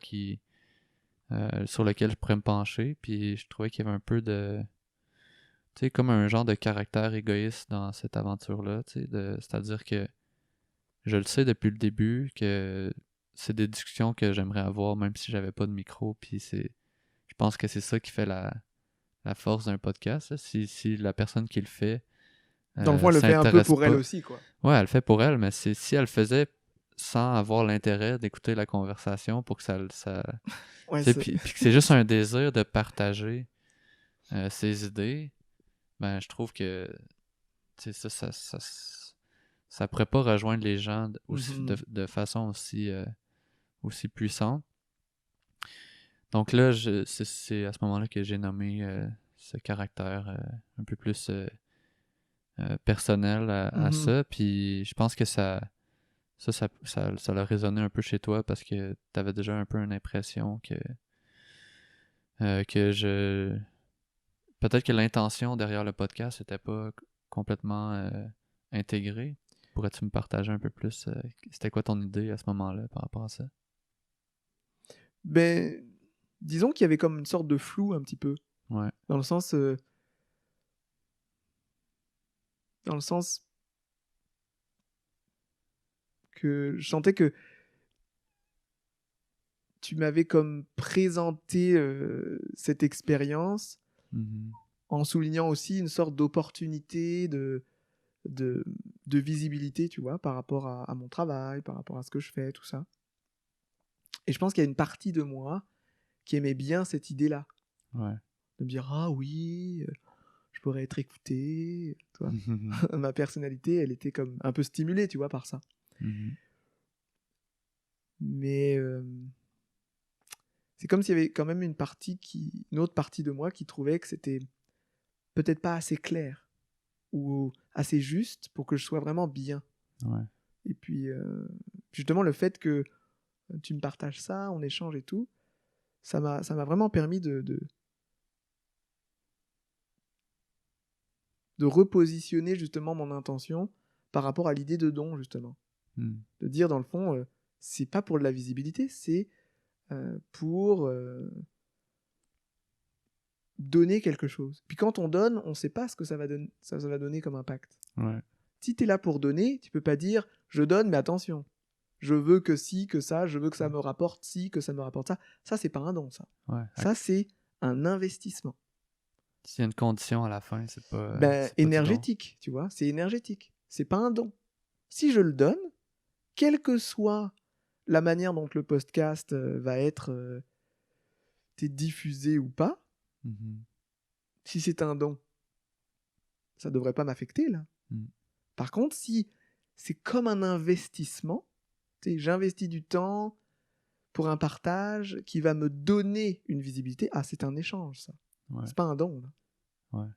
sur lequel je pourrais me pencher. Puis je trouvais qu'il y avait un peu tu sais, comme un genre de caractère égoïste dans cette aventure-là, tu sais, c'est-à-dire que je le sais depuis le début que c'est des discussions que j'aimerais avoir même si j'avais pas de micro, puis je pense que c'est ça qui fait la force d'un podcast, là. Si la personne qui le fait Dans le fond, elle le fait un peu s'intéresse pour elle pas, aussi, quoi. ouais, elle le fait pour elle, mais si elle le faisait sans avoir l'intérêt d'écouter la conversation pour que tu Ouais, sais, puis que c'est juste un désir de partager ses idées, ben je trouve que tu sais, ça pourrait pas rejoindre les gens Mhm. de façon aussi puissante. Donc là, c'est à ce moment-là que j'ai nommé ce caractère un peu plus personnel à Mhm. ça. Puis je pense que ça a résonné un peu chez toi parce que tu avais déjà un peu une impression que peut-être que l'intention derrière le podcast n'était pas complètement intégrée. Pourrais-tu me partager un peu plus c'était quoi ton idée à ce moment-là par rapport à ça? Ben, disons qu'il y avait comme une sorte de flou un petit peu, Ouais. dans le sens, dans le sens que je sentais que tu m'avais comme présenté cette expérience Mhm. en soulignant aussi une sorte d'opportunité de, de visibilité, tu vois, par rapport à mon travail, par rapport à ce que je fais, tout ça. Et je pense qu'il y a une partie de moi qui aimait bien cette idée-là, Ouais. de me dire ah oui, je pourrais être écouté, tu vois. Mhm. Ma personnalité, elle était comme un peu stimulée, tu vois, par ça. Mhm. Mais c'est comme s'il y avait quand même une autre partie de moi qui trouvait que c'était peut-être pas assez clair ou assez juste pour que je sois vraiment bien. Ouais. Et puis, justement, le fait que tu me partages ça, on échange et tout, ça m'a vraiment permis de repositionner justement mon intention par rapport à l'idée de don, justement. Mhm. De dire, dans le fond, c'est pas pour de la visibilité, c'est pour donner quelque chose. Puis quand on donne, on ne sait pas ce que ça va donner comme impact. Ouais. Si tu es là pour donner, tu peux pas dire je donne, mais attention, je veux que ci, que ça, je veux que ça me rapporte ci, que ça me rapporte ça. Ça, c'est pas un don, ça. Ouais. Ça, c'est un investissement. S'il y a une condition à la fin, c'est pas. Ben, c'est pas du don. énergétique, tu vois, c'est énergétique. C'est pas un don. Si je le donne, quelle que soit la manière dont le podcast va être diffusé ou pas, Mhm. si c'est un don, ça devrait pas m'affecter, là. Mm. Par contre, si c'est comme un investissement, tu sais, j'investis du temps pour un partage qui va me donner une visibilité, ah, c'est un échange, ça. Ouais. C'est pas un don, là. Ouais.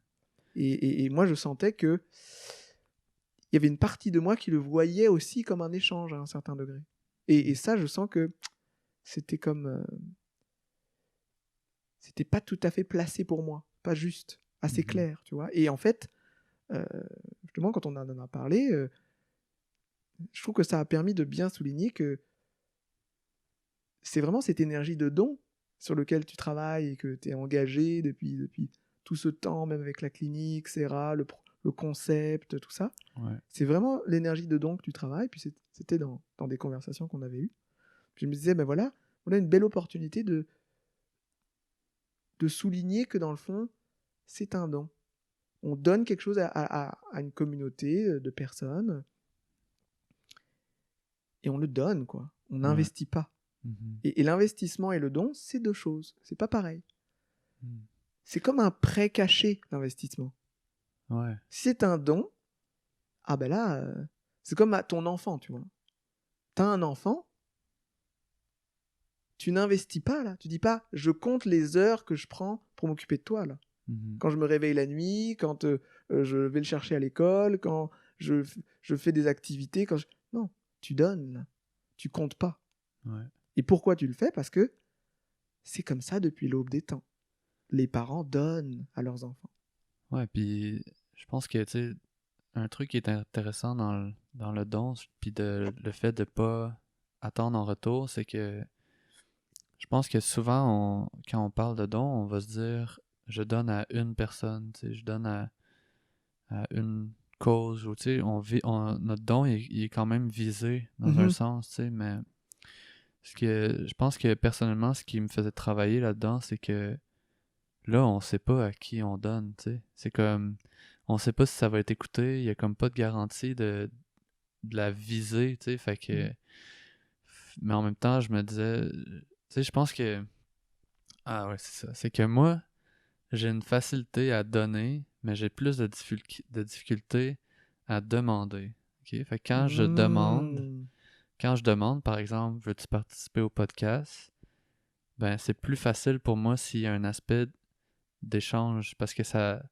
Et moi, je sentais que il y avait une partie de moi qui le voyait aussi comme un échange à un certain degré. Et ça, je sens que c'était comme... c'était pas tout à fait placé pour moi, pas juste, assez clair, tu vois. Et en fait, justement, quand on en a parlé, je trouve que ça a permis de bien souligner que c'est vraiment cette énergie de don sur lequel tu travailles et que tu es engagé depuis tout ce temps, même avec la clinique, Serra, le concept, tout ça. Ouais. C'est vraiment l'énergie de don que tu travailles. Puis c'était dans des conversations qu'on avait eues. Puis je me disais, ben voilà, on a une belle opportunité de souligner que dans le fond, c'est un don. On donne quelque chose à une communauté de personnes et on le donne, quoi. On n'investit pas. Mhm. Et l'investissement et le don, c'est deux choses. C'est pas pareil. Mm. C'est comme un prêt caché, l'investissement. Ouais. Si c'est un don, ah ben là, c'est comme à ton enfant, tu vois. T'as un enfant, tu n'investis pas, là. Tu dis pas, je compte les heures que je prends pour m'occuper de toi, là. Mhm. Quand je me réveille la nuit, quand je vais le chercher à l'école, quand je fais des activités, non, tu donnes, là. Tu comptes pas. Ouais. Et pourquoi tu le fais? Parce que c'est comme ça depuis l'aube des temps. Les parents donnent à leurs enfants. Ouais, puis je pense que, tu sais, un truc qui est intéressant dans le don, puis le fait de pas attendre en retour, c'est que je pense que souvent, quand on parle de don, on va se dire, je donne à une personne, tu sais, je donne à une cause, ou tu sais, notre don, il est quand même visé dans un sens, tu sais, mais je pense que personnellement, ce qui me faisait travailler là-dedans, c'est que là, on sait pas à qui on donne, tu sais. C'est comme, on sait pas si ça va être écouté, il y a comme pas de garantie de la visée, tu sais, fait que... Mais en même temps, je me disais, tu sais, je pense que... Ah ouais, c'est ça. C'est que moi, j'ai une facilité à donner, mais j'ai plus de difficulté à demander, ok? Fait que quand je demande, par exemple, veux-tu participer au podcast, ben c'est plus facile pour moi s'il y a un aspect d'échange, parce que ça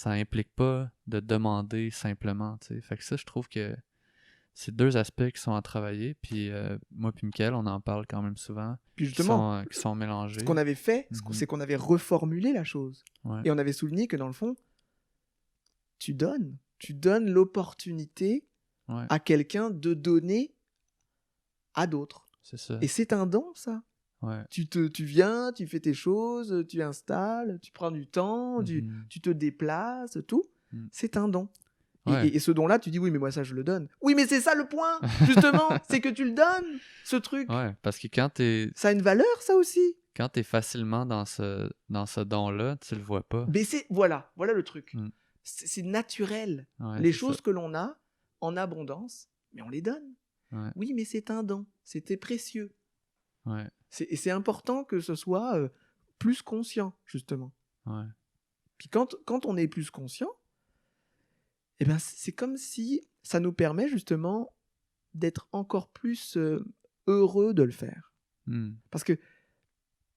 implique pas de demander simplement, tu sais. Fait que ça, je trouve que c'est deux aspects qui sont à travailler, puis moi puis Mickaël, on en parle quand même souvent, Puis justement, qui sont mélangés. ce qu'on avait fait, c'est qu'on avait reformulé la chose. Ouais. Et on avait souligné que dans le fond, tu donnes l'opportunité à quelqu'un de donner à d'autres. C'est ça. Et c'est un don, ça. Ouais. Tu viens, tu fais tes choses, tu installes, tu prends du temps, tu te déplaces, tout. C'est un don. Ouais. Et ce don-là, tu dis, oui, mais moi, ça, je le donne. Oui, mais c'est ça le point, justement, c'est que tu le donnes, ce truc. Ouais, parce que quand t'es... Ça a une valeur, ça aussi. Quand t'es facilement dans ce don-là, tu le vois pas. Mais voilà le truc. C'est naturel. Ouais, les c'est choses ça. que l'on a en abondance, mais on les donne. Ouais. Oui, mais c'est un don, c'était précieux. Ouais. Et c'est important que ce soit plus conscient, justement. Ouais. Puis quand on est plus conscient, eh ben, c'est comme si ça nous permet justement d'être encore plus heureux de le faire. Parce que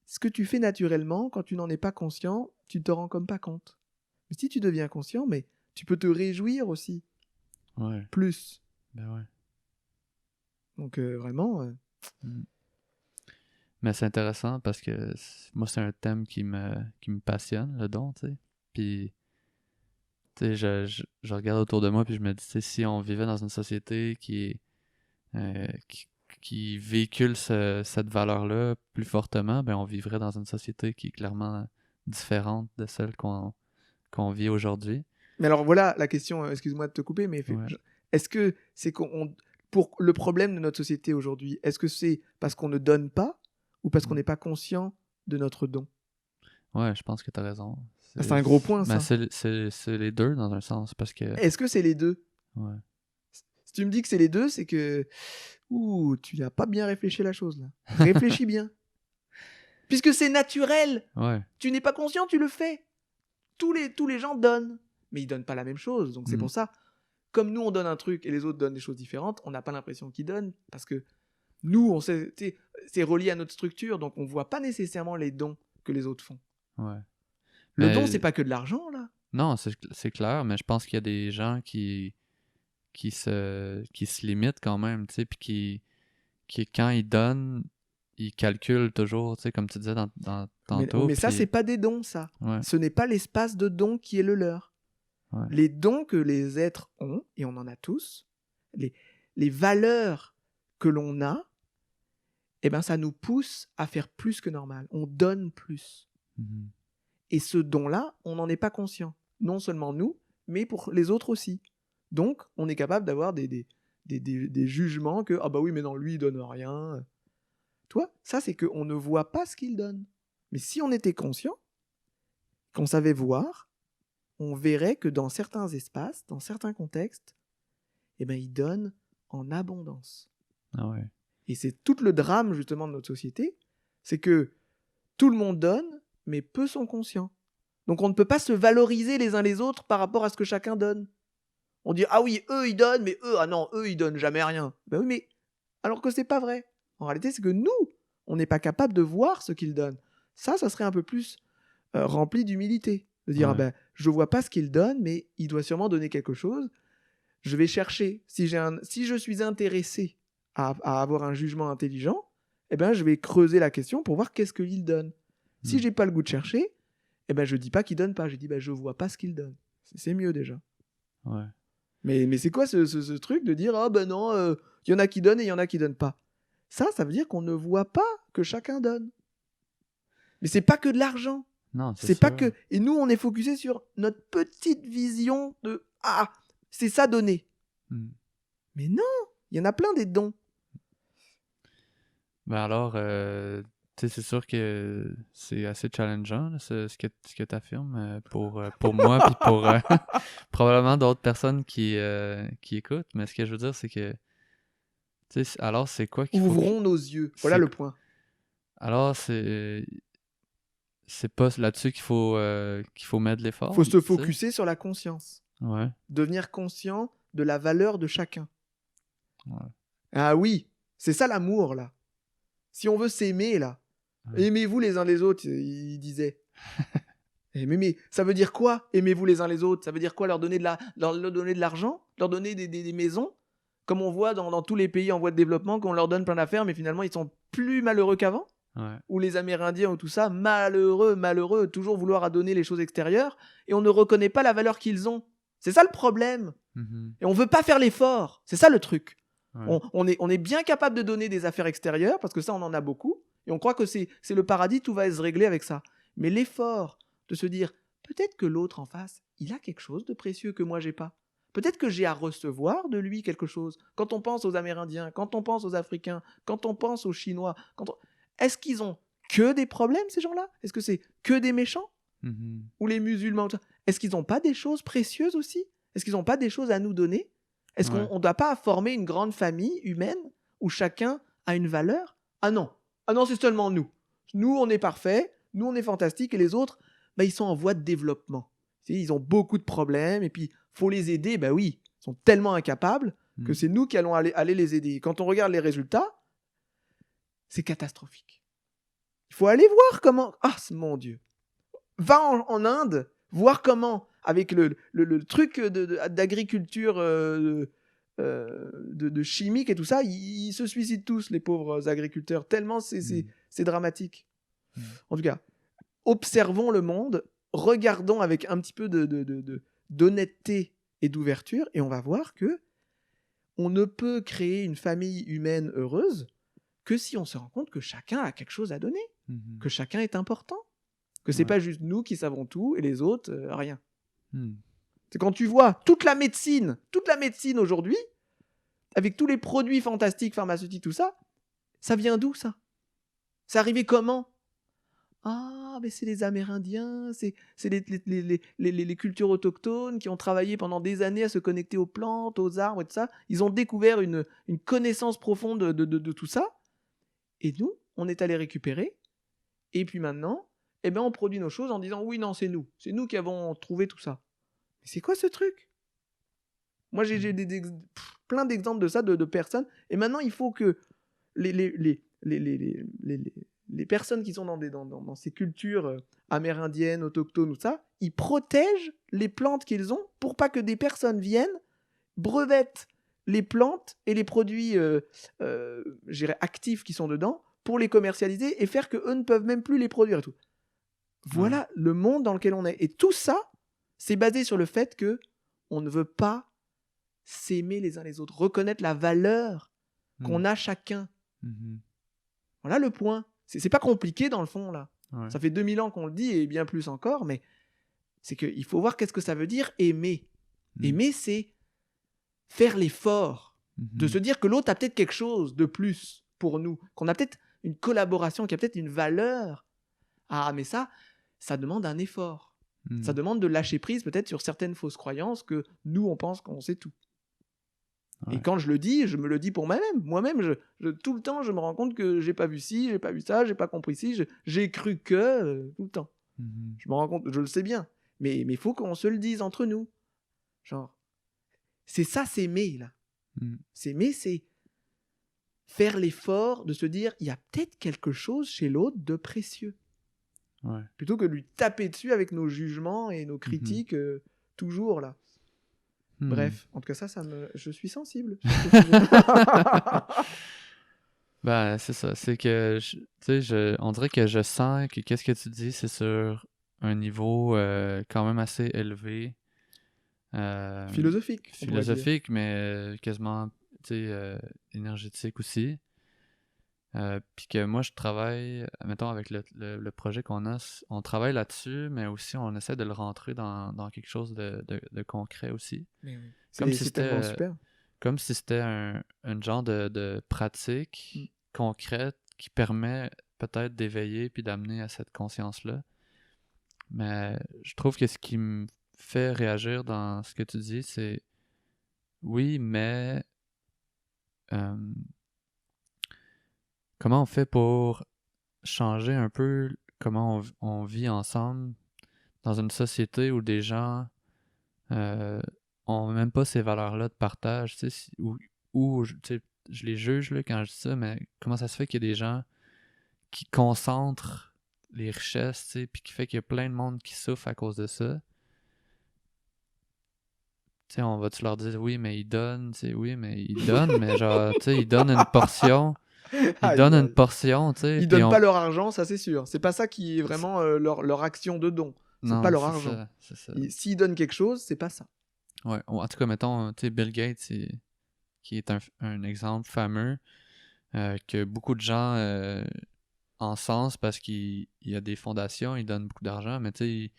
ce que tu fais naturellement, quand tu n'en es pas conscient, tu te rends comme pas compte. Mais si tu deviens conscient, mais tu peux te réjouir aussi. Ouais. Plus. Ben ouais. Donc vraiment... Mais c'est intéressant parce que moi, c'est un thème qui me passionne, le don, tu sais. Puis, tu sais, je regarde autour de moi puis je me dis, tu sais, si on vivait dans une société qui véhicule cette valeur-là plus fortement, ben on vivrait dans une société qui est clairement différente de celle qu'on vit aujourd'hui. Mais alors voilà la question, excuse-moi de te couper, mais Ouais. est-ce que c'est pour le problème de notre société aujourd'hui, est-ce que c'est parce qu'on ne donne pas ou parce qu'on n'est pas conscient de notre don? Ouais, je pense que tu as raison. C'est un gros point, Ben, ça. c'est les deux dans un sens, parce que... Est-ce que c'est les deux? Ouais. Si tu me dis que c'est les deux, c'est que tu n'as pas bien réfléchi la chose là. Réfléchis bien. Puisque c'est naturel. Ouais. Tu n'es pas conscient, tu le fais. Tous les gens donnent. Mais ils donnent pas la même chose. Donc c'est pour ça. Comme nous, on donne un truc et les autres donnent des choses différentes, on n'a pas l'impression qu'ils donnent. Parce que nous, on sait, c'est relié à notre structure. Donc on voit pas nécessairement les dons que les autres font. Ouais. Le Mais- don, c'est pas que de l'argent, là. Non, c'est clair, mais je pense qu'il y a des gens qui se limitent quand même, tu sais, puis qui, quand ils donnent, ils calculent toujours, tu sais, comme tu disais tantôt. Mais ça, puis- c'est pas des dons, ça. Ouais, Ce n'est pas l'espace de don qui est le leur. ouais. Les dons que les êtres ont, et on en a tous, les valeurs que l'on a, eh ben, ça nous pousse à faire plus que normal. On donne plus. Mhm. Et ce don-là, on n'en est pas conscient. Non seulement nous, mais pour les autres aussi. Donc, on est capable d'avoir des jugements que « Ah bah oui, mais non, lui, il donne rien. » Toi, ça, c'est qu'on ne voit pas ce qu'il donne. Mais si on était conscient, qu'on savait voir, on verrait que dans certains espaces, dans certains contextes, eh ben, il donne en abondance. Ah ouais. Et c'est tout le drame, justement, de notre société, c'est que tout le monde donne, mais peu sont conscients. Donc on ne peut pas se valoriser les uns les autres par rapport à ce que chacun donne. On dit « Ah oui, eux, ils donnent, mais eux, ah non, eux, ils donnent jamais rien. » Ben oui, mais alors que c'est pas vrai. En réalité, c'est que nous, on n'est pas capable de voir ce qu'ils donnent. Ça serait un peu plus rempli d'humilité. De dire, Ouais. ah ben, je vois pas ce qu'il donne, mais il doit sûrement donner quelque chose. Je vais chercher. Si je suis intéressé à avoir un jugement intelligent, eh ben, je vais creuser la question pour voir qu'est-ce qu'il donne. Si j'ai pas le goût de chercher, eh ben, je dis pas qu'il donne pas. Je dis, ben, je vois pas ce qu'il donne. C'est mieux déjà. Ouais. Mais c'est quoi ce truc de dire, ah ben non, il y en a qui donnent et il y en a qui donnent pas. Ça veut dire qu'on ne voit pas que chacun donne. Mais c'est pas que de l'argent. Non, C'est pas sûr. que. Et nous, on est focusé sur notre petite vision de ah, c'est ça donner. Mm. Mais non, il y en a plein des dons. Ben alors, tu sais, c'est sûr que c'est assez challengeant, là, ce que tu affirmes pour moi, puis pour probablement d'autres personnes qui écoutent. Mais ce que je veux dire, c'est que, tu sais, alors c'est quoi qu'il faut... Ouvrons nos yeux. Voilà c'est- le point. Alors, c'est pas là-dessus qu'il faut mettre l'effort. Il faut se tu sais. focuser sur la conscience. Ouais. Devenir conscient de la valeur de chacun. Ouais. Ah oui, c'est ça l'amour, là. Si on veut s'aimer, là, Ouais. aimez-vous les uns les autres, il disait. Mais ça veut dire quoi, aimez-vous les uns les autres? Ça veut dire quoi, leur donner de l'argent? Leur donner des maisons? Comme on voit dans tous les pays en voie de développement, qu'on leur donne plein d'affaires, mais finalement, ils sont plus malheureux qu'avant? Ouais. Ou les Amérindiens ou tout ça, malheureux, toujours vouloir donner les choses extérieures, et on ne reconnaît pas la valeur qu'ils ont. C'est ça le problème. Mhm. Et on veut pas faire l'effort. C'est ça le truc. Ouais. On est bien capable de donner des affaires extérieures, parce que ça, on en a beaucoup, et on croit que c'est le paradis, tout va se régler avec ça. Mais l'effort de se dire, peut-être que l'autre en face, il a quelque chose de précieux que moi, j'ai pas. Peut-être que j'ai à recevoir de lui quelque chose. Quand on pense aux Amérindiens, quand on pense aux Africains, quand on pense aux Chinois, est-ce qu'ils ont que des problèmes, ces gens-là? Est-ce que c'est que des méchants? Mhm. Ou les musulmans? Est-ce qu'ils n'ont pas des choses précieuses aussi? Est-ce qu'ils n'ont pas des choses à nous donner? Est-ce Ouais. qu'on ne doit pas former une grande famille humaine où chacun a une valeur? Ah non, c'est seulement nous. Nous, on est parfaits, nous, on est fantastiques, et les autres, ils sont en voie de développement. Ils ont beaucoup de problèmes, et puis, faut les aider. Ben oui, ils sont tellement incapables que c'est nous qui allons aller les aider. Quand on regarde les résultats, c'est catastrophique. Il faut aller voir comment... Ah, mon Dieu. Va en Inde, voir comment, avec le truc d'agriculture de chimique et tout ça, ils se suicident tous, les pauvres agriculteurs, tellement c'est dramatique. En tout cas, observons le monde, regardons avec un petit peu d'honnêteté et d'ouverture, et on va voir que on ne peut créer une famille humaine heureuse que si on se rend compte que chacun a quelque chose à donner, Mhm. que chacun est important. Que c'est Ouais. pas juste nous qui savons tout et les autres, rien. Hmm. C'est quand tu vois toute la médecine aujourd'hui, avec tous les produits fantastiques, pharmaceutiques, tout ça, ça vient d'où ça? C'est arrivé comment? Ah, mais c'est les Amérindiens, c'est les cultures autochtones qui ont travaillé pendant des années à se connecter aux plantes, aux arbres et tout ça. Ils ont découvert une connaissance profonde de tout ça. Et nous, on est allé récupérer. Et puis maintenant, eh ben, on produit nos choses en disant oui, non, c'est nous. C'est nous qui avons trouvé tout ça. Mais c'est quoi ce truc? Moi, j'ai plein d'exemples de ça, de personnes. Et maintenant, il faut que les personnes qui sont dans ces cultures amérindiennes, autochtones, tout ça, ils protègent les plantes qu'ils ont pour pas que des personnes viennent, brevettent les plantes et les produits je dirais, actifs qui sont dedans pour les commercialiser et faire qu'eux ne peuvent même plus les produire et tout. Voilà le monde dans lequel on est. Et tout ça, c'est basé sur le fait que on ne veut pas s'aimer les uns les autres, reconnaître la valeur qu'on a chacun. Mhm. Voilà le point. C'est pas compliqué dans le fond, là. Ouais. Ça fait 2000 ans qu'on le dit et bien plus encore, mais c'est qu'il faut voir qu'est-ce que ça veut dire aimer. Aimer, c'est faire l'effort de se dire que l'autre a peut-être quelque chose de plus pour nous, qu'on a peut-être une collaboration, qu'il y a peut-être une valeur. Ah, mais ça demande un effort. Ça demande de lâcher prise peut-être sur certaines fausses croyances que nous, on pense qu'on sait tout. Ouais. Et quand je le dis, je me le dis pour moi-même. Moi-même, tout le temps, je me rends compte que j'ai pas vu ci, j'ai pas vu ça, j'ai pas compris ci, j'ai cru que tout le temps. Mhm. Je me rends compte, je le sais bien. Mais il faut qu'on se le dise entre nous. Genre, c'est ça, s'aimer, là. S'aimer, c'est faire l'effort de se dire, il y a peut-être quelque chose chez l'autre de précieux. Ouais. Plutôt que de lui taper dessus avec nos jugements et nos critiques, toujours, là. Bref, en tout cas, je suis sensible. Ben, c'est ça. C'est que, tu sais, on dirait que je sens que qu'est-ce que tu dis, c'est sur un niveau quand même assez élevé. Philosophique, on pourrait dire. Philosophique, mais quasiment, tu sais, énergétique aussi. Puis que moi, je travaille, mettons, avec le projet qu'on a, on travaille là-dessus, mais aussi on essaie de le rentrer dans quelque chose de concret aussi. Mais oui. Comme si C'est c'était tellement super. comme si c'était un genre de pratique concrète qui permet peut-être d'éveiller puis d'amener à cette conscience-là. Mais je trouve que ce qui me fait réagir dans ce que tu dis, c'est oui, mais comment on fait pour changer un peu comment on vit ensemble dans une société où des gens ont même pas ces valeurs-là de partage, tu sais, ou tu sais, je les juge là, quand je dis ça, mais comment ça se fait qu'il y a des gens qui concentrent les richesses, tu sais, puis qui fait qu'il y a plein de monde qui souffre à cause de ça. Tu sais, on va-tu leur dire, oui, mais ils donnent, tu sais, oui, mais ils donnent, mais genre, tu sais, ils donnent une portion. Ils donnent une portion, tu sais. Ils donnent pas leur argent, ça c'est sûr. C'est pas ça qui est vraiment leur action de don. C'est pas leur argent. C'est ça. S'ils donnent quelque chose, c'est pas ça. Ouais, en tout cas, mettons, tu sais, Bill Gates, qui est un exemple fameux que beaucoup de gens encensent parce qu'il y a des fondations, il donne beaucoup d'argent, mais tu sais,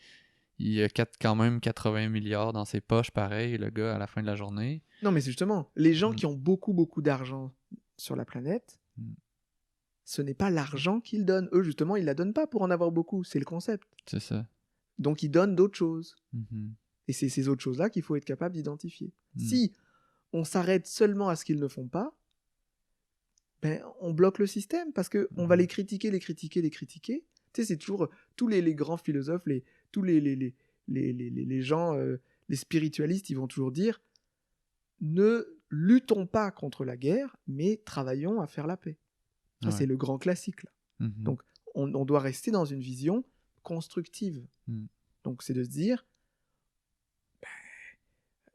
il y a quand même 80 milliards dans ses poches, pareil, le gars, à la fin de la journée. Non, mais c'est justement, les gens qui ont beaucoup, beaucoup d'argent sur la planète, ce n'est pas l'argent qu'ils donnent. Eux, justement, ils la donnent pas pour en avoir beaucoup. C'est le concept. C'est ça. Donc, ils donnent d'autres choses. Mhm. Et c'est ces autres choses-là qu'il faut être capable d'identifier. Si on s'arrête seulement à ce qu'ils ne font pas, ben, on bloque le système parce qu'on va les critiquer. Tu sais, c'est toujours tous les grands philosophes, tous les gens, les spiritualistes, ils vont toujours dire ne luttons pas contre la guerre, mais travaillons à faire la paix. Ça, c'est le grand classique, là. Donc, on doit rester dans une vision constructive. Donc, c'est de se dire...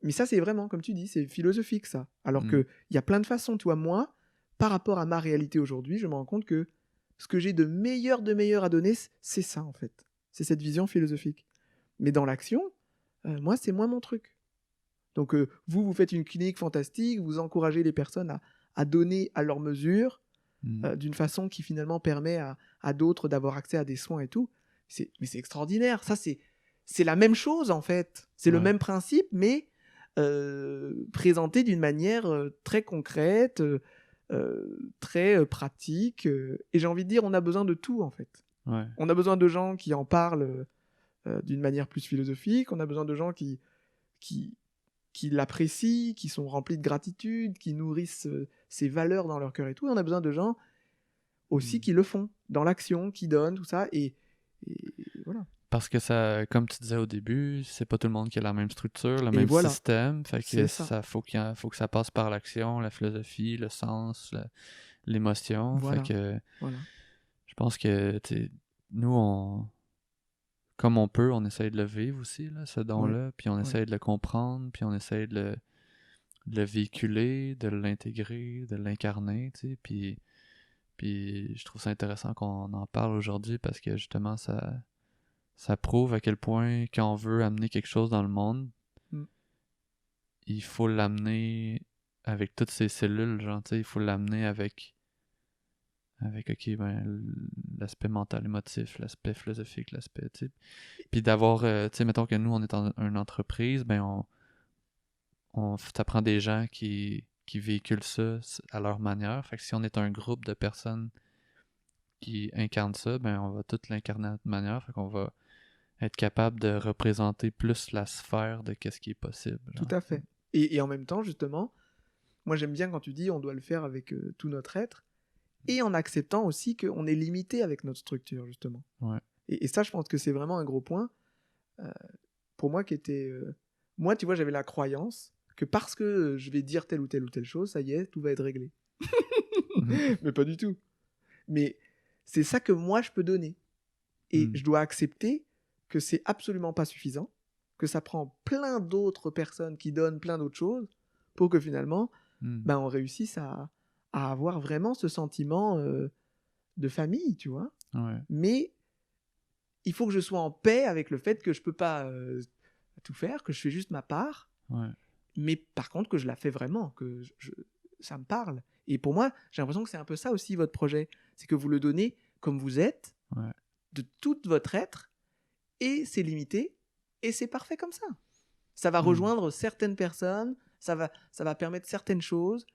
Mais ça, c'est vraiment, comme tu dis, c'est philosophique, ça. Alors qu'il y a plein de façons. Tu vois, moi, par rapport à ma réalité aujourd'hui, je me rends compte que ce que j'ai de meilleur à donner, c'est ça, en fait. C'est cette vision philosophique. Mais dans l'action, moi, c'est moins mon truc. Donc, vous faites une clinique fantastique, vous encouragez les personnes à donner à leur mesure, d'une façon qui finalement permet à d'autres d'avoir accès à des soins et tout. Mais c'est extraordinaire. Ça, c'est la même chose, en fait. C'est le Ouais. même principe, mais présenté d'une manière très concrète, très pratique. Et j'ai envie de dire, on a besoin de tout, en fait. Ouais. On a besoin de gens qui en parlent d'une manière plus philosophique. On a besoin de gens qui l'apprécient, qui sont remplis de gratitude, qui nourrissent ces valeurs dans leur cœur et tout. Et on a besoin de gens aussi qui le font, dans l'action, qui donnent, tout ça. Et voilà. Parce que ça, comme tu disais au début, c'est pas tout le monde qui a la même structure, le même voilà. système. Fait que C'est ça. faut que ça passe par l'action, la philosophie, le sens, l'émotion. Voilà. Fait que Voilà. je pense que nous, comme on peut, on essaye de le vivre aussi, là, ce don-là, puis on essaye de le comprendre, puis on essaye de le véhiculer, de l'intégrer, de l'incarner, tu sais, puis je trouve ça intéressant qu'on en parle aujourd'hui parce que justement, ça prouve à quel point quand on veut amener quelque chose dans le monde, il faut l'amener avec toutes ses cellules, genre, tu sais, il faut l'amener avec ok, ben, l'aspect mental, émotif, l'aspect philosophique, l'aspect, tu sais. Puis d'avoir, tu sais, mettons que nous, on est une entreprise, ben, ça prend des gens qui véhiculent ça à leur manière. Fait que si on est un groupe de personnes qui incarnent ça, ben, on va tout l'incarner à notre manière. Fait qu'on va être capable de représenter plus la sphère de qu'est-ce qui est possible. Tout à fait. Et en même temps, justement, moi j'aime bien quand tu dis on doit le faire avec tout notre être, et en acceptant aussi qu'on est limité avec notre structure, justement. Ouais. Et ça, je pense que c'est vraiment un gros point. Pour moi, qui était... moi, tu vois, j'avais la croyance que parce que je vais dire telle ou telle chose, ça y est, tout va être réglé. Mais pas du tout. Mais c'est ça que moi, je peux donner. Et je dois accepter que c'est absolument pas suffisant, que ça prend plein d'autres personnes qui donnent plein d'autres choses pour que finalement, ben, on réussisse à avoir vraiment ce sentiment de famille, tu vois. Ouais. Mais il faut que je sois en paix avec le fait que je peux pas tout faire, que je fais juste ma part. Ouais. Mais par contre, que je la fais vraiment, que ça me parle. Et pour moi, j'ai l'impression que c'est un peu ça aussi votre projet. C'est que vous le donnez comme vous êtes, de tout votre être, et c'est limité, et c'est parfait comme ça. Ça va rejoindre certaines personnes, ça va permettre certaines choses,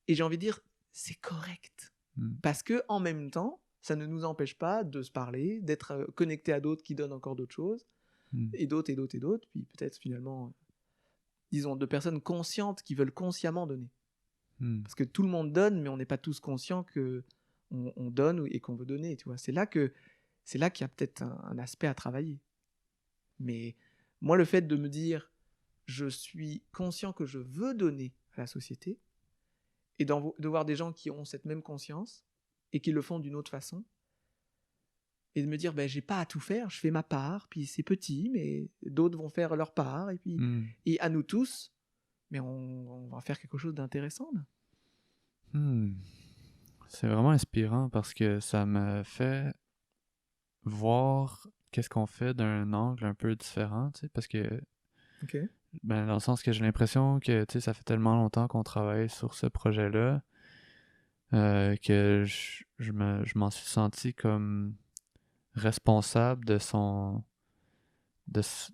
et j'ai envie de dire, c'est correct. Parce que en même temps, ça ne nous empêche pas de se parler, d'être connecté à d'autres qui donnent encore d'autres choses, et d'autres, et d'autres, et d'autres, puis peut-être finalement, disons, de personnes conscientes qui veulent consciemment donner. Parce que tout le monde donne, mais on n'est pas tous conscients que on donne et qu'on veut donner, tu vois. C'est là qu'il y a peut-être un aspect à travailler. Mais moi, le fait de me dire, je suis conscient que je veux donner à la société, et de voir des gens qui ont cette même conscience, et qui le font d'une autre façon, et de me dire, ben, j'ai pas à tout faire, je fais ma part, puis c'est petit, mais d'autres vont faire leur part, et puis et à nous tous, mais on va faire quelque chose d'intéressant, là. C'est vraiment inspirant parce que ça me fait voir qu'est-ce qu'on fait d'un angle un peu différent, tu sais, parce que ben, dans le sens que j'ai l'impression que, tu sais, ça fait tellement longtemps qu'on travaille sur ce projet-là que je m'en suis senti comme responsable de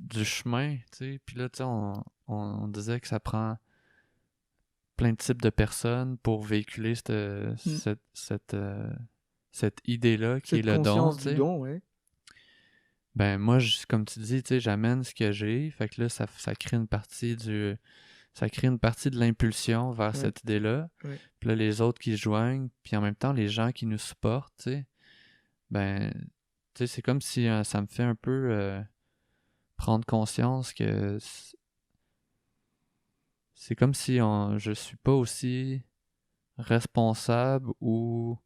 du chemin, tu sais. Puis là, tu sais, on disait que ça prend plein de types de personnes pour véhiculer cette idée-là qui est le don, tu sais. Du don, ouais. Ben moi, comme tu dis, tu sais, j'amène ce que j'ai, fait que là, ça crée une partie de l'impulsion vers cette idée-là. Ouais. Puis là, les autres qui se joignent, puis en même temps, les gens qui nous supportent, tu sais, ben, tu sais, c'est comme si ça me fait un peu prendre conscience que c'est comme si je suis pas aussi responsable ou